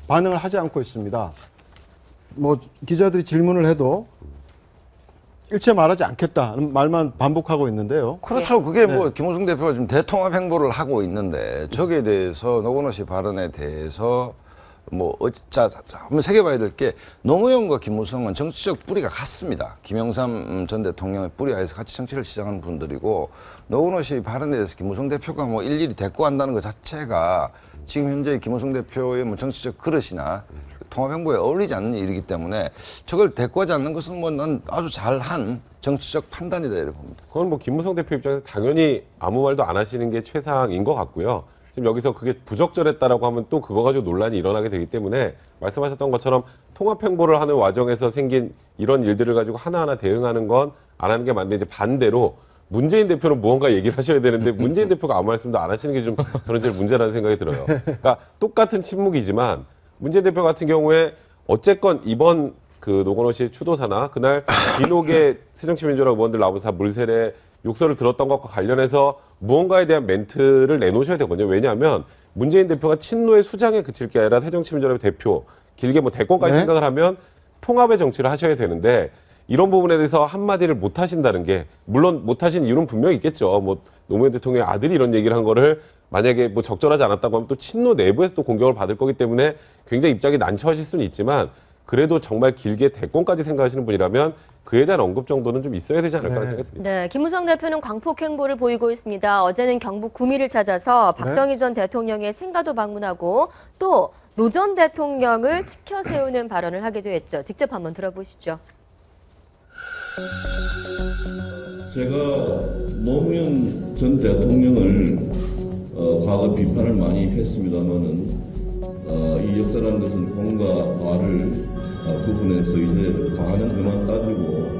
반응을 하지 않고 있습니다. 뭐 기자들이 질문을 해도 일체 말하지 않겠다는 말만 반복하고 있는데요. 그렇죠. 그게 네. 뭐 김무성 대표가 지금 대통합 행보를 하고 있는데 저기에 대해서 노건호 씨 발언에 대해서 뭐 한번 새겨봐야 될 게 노무현과 김무성은 정치적 뿌리가 같습니다. 김영삼 전 대통령의 뿌리 아래서 같이 정치를 시작한 분들이고 노건호 씨 발언에 대해서 김무성 대표가 뭐 일일이 대꾸한다는 것 자체가 지금 현재 김무성 대표의 뭐 정치적 그릇이나 통합 행보에 어울리지 않는 일이기 때문에 저걸 대꾸하지 않는 것은 뭐 난 아주 잘한 정치적 판단이다 이렇게 봅니다. 그건 뭐 김무성 대표 입장에서 당연히 아무 말도 안 하시는 게 최상인 것 같고요. 지금 여기서 그게 부적절했다라고 하면 또 그거 가지고 논란이 일어나게 되기 때문에 말씀하셨던 것처럼 통합 행보를 하는 과정에서 생긴 이런 일들을 가지고 하나하나 대응하는 건 안 하는 게 맞는데 이제 반대로 문재인 대표는 무언가 얘기를 하셔야 되는데 문재인 대표가 아무 말씀도 안 하시는 게 좀 저는 제일 문제라는 생각이 들어요. 그러니까 똑같은 침묵이지만 문재인 대표 같은 경우에 어쨌건 이번 그 노건호 씨의 추도사나 그날 기록의 새정치민주연합 의원들 나오면서 물셀에 욕설을 들었던 것과 관련해서 무언가에 대한 멘트를 내놓으셔야 되거든요. 왜냐하면 문재인 대표가 친노의 수장에 그칠 게 아니라 새정치민주연합의 대표, 길게 뭐 대권까지 네. 생각을 하면 통합의 정치를 하셔야 되는데 이런 부분에 대해서 한마디를 못 하신다는 게 물론 못 하신 이유는 분명히 있겠죠. 뭐 노무현 대통령의 아들이 이런 얘기를 한 거를 만약에 뭐 적절하지 않았다고 하면 또 친노 내부에서 또 공격을 받을 거기 때문에 굉장히 입장이 난처하실 수는 있지만 그래도 정말 길게 대권까지 생각하시는 분이라면 그에 대한 언급 정도는 좀 있어야 되지 않을까라는 생각이 듭니다. 네, 김무성 대표는 광폭 행보를 보이고 있습니다. 어제는 경북 구미를 찾아서 박정희 전 대통령의 생가도 방문하고 또 노 전 대통령을 치켜 세우는 발언을 하기도 했죠. 직접 한번 들어보시죠. 제가 노무현 전 대통령을 과거 비판을 많이 했습니다만은 이 역사라는 것은 공과 과를 구분해서 이제 과는 그만 따지고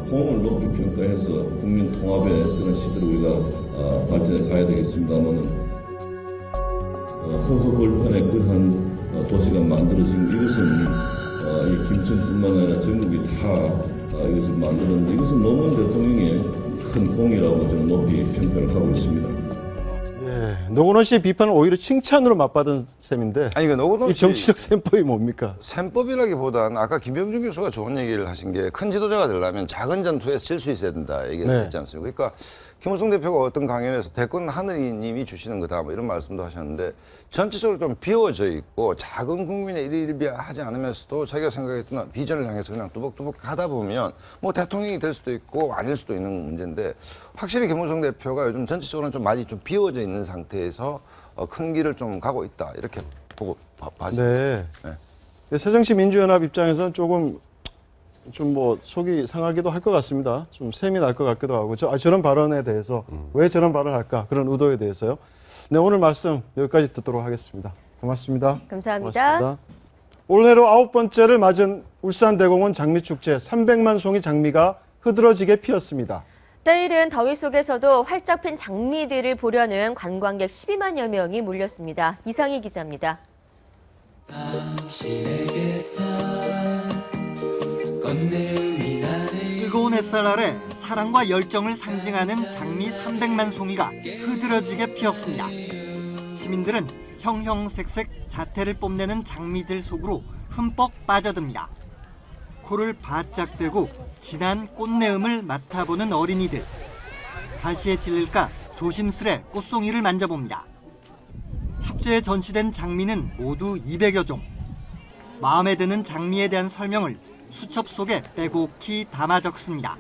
공을 높이 평가해서 국민 통합의 그런 시대로 우리가 발전해 가야 되겠습니다만은 허허벌판에 그한 도시가 만들어진 이것은 이 김천뿐만 아니라 전국이 다 이것을 만들었는데 이것은 노무현 대통령의 큰 공이라고 저는 높이 평가를 하고 있습니다. 예, 노건호 씨의 비판은 오히려 칭찬으로 맞받은 셈인데 아니, 노건호 이 정치적 셈법이 뭡니까? 셈법이라기보다는 아까 김병준 교수가 좋은 얘기를 하신 게 큰 지도자가 되려면 작은 전투에서 질 수 있어야 된다 얘기를 네. 했지 않습니까? 그러니까 김무성 대표가 어떤 강연에서 대권 하느님이 주시는 거다 뭐 이런 말씀도 하셨는데 전체적으로 좀 비워져 있고 작은 국민의 일일비하지 않으면서도 자기가 생각했던 비전을 향해서 그냥 뚜벅뚜벅 가다 보면 뭐 대통령이 될 수도 있고 아닐 수도 있는 문제인데 확실히 김무성 대표가 요즘 전체적으로는 좀 많이 좀 비워져 있는 상태에서 큰 길을 좀 가고 있다 이렇게 보고 봐집니다. 네. 네. 새정치민주연합 입장에서는 조금 좀 뭐 속이 상하기도 할 것 같습니다. 좀 셈이 날 것 같기도 하고 저런 발언에 대해서 왜 저런 발언을 할까 그런 의도에 대해서요. 네, 오늘 말씀 여기까지 듣도록 하겠습니다. 고맙습니다. 감사합니다. 고맙습니다. 올해로 9번째를 맞은 울산대공원 장미축제 300만 송이 장미가 흐드러지게 피었습니다. 때일은 더위 속에서도 활짝 핀 장미들을 보려는 관광객 12만여 명이 몰렸습니다. 이상희 기자입니다. 뜨거운 햇살 아래 사랑과 열정을 상징하는 장미 300만 송이가 흐드러지게 피었습니다. 시민들은 형형색색 자태를 뽐내는 장미들 속으로 흠뻑 빠져듭니다. 코를 바짝 대고 진한 꽃내음을 맡아보는 어린이들. 가시에 찔릴까 조심스레 꽃송이를 만져봅니다. 축제에 전시된 장미는 모두 200여 종. 마음에 드는 장미에 대한 설명을 수첩 속에 빼곡히 담아 적습니다.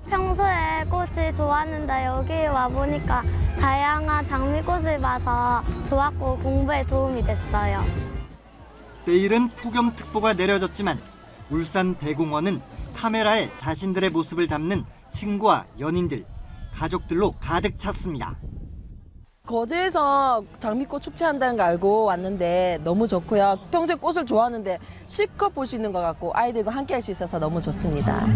평소에 꽃을 좋아하는데 여기 와보니까 다양한 장미꽃을 봐서 좋았고 공부에 도움이 됐어요. 때일은 폭염특보가 내려졌지만 울산 대공원은 카메라에 자신들의 모습을 담는 친구와 연인들, 가족들로 가득 찼습니다. 거제에서 장미꽃 축제한다는 거 알고 왔는데 너무 좋고요. 평소에 꽃을 좋아하는데 실컷 볼 수 있는 것 같고 아이들과 함께 할 수 있어서 너무 좋습니다.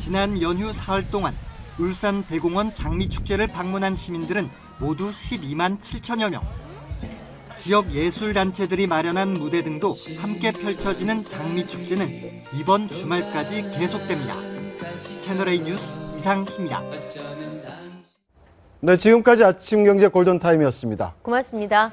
지난 연휴 사흘 동안 울산 대공원 장미축제를 방문한 시민들은 모두 12만 7천여 명. 지역 예술단체들이 마련한 무대 등도 함께 펼쳐지는 장미축제는 이번 주말까지 계속됩니다. 채널A 뉴스 이상희입니다. 네, 지금까지 아침 경제 골든타임이었습니다. 고맙습니다.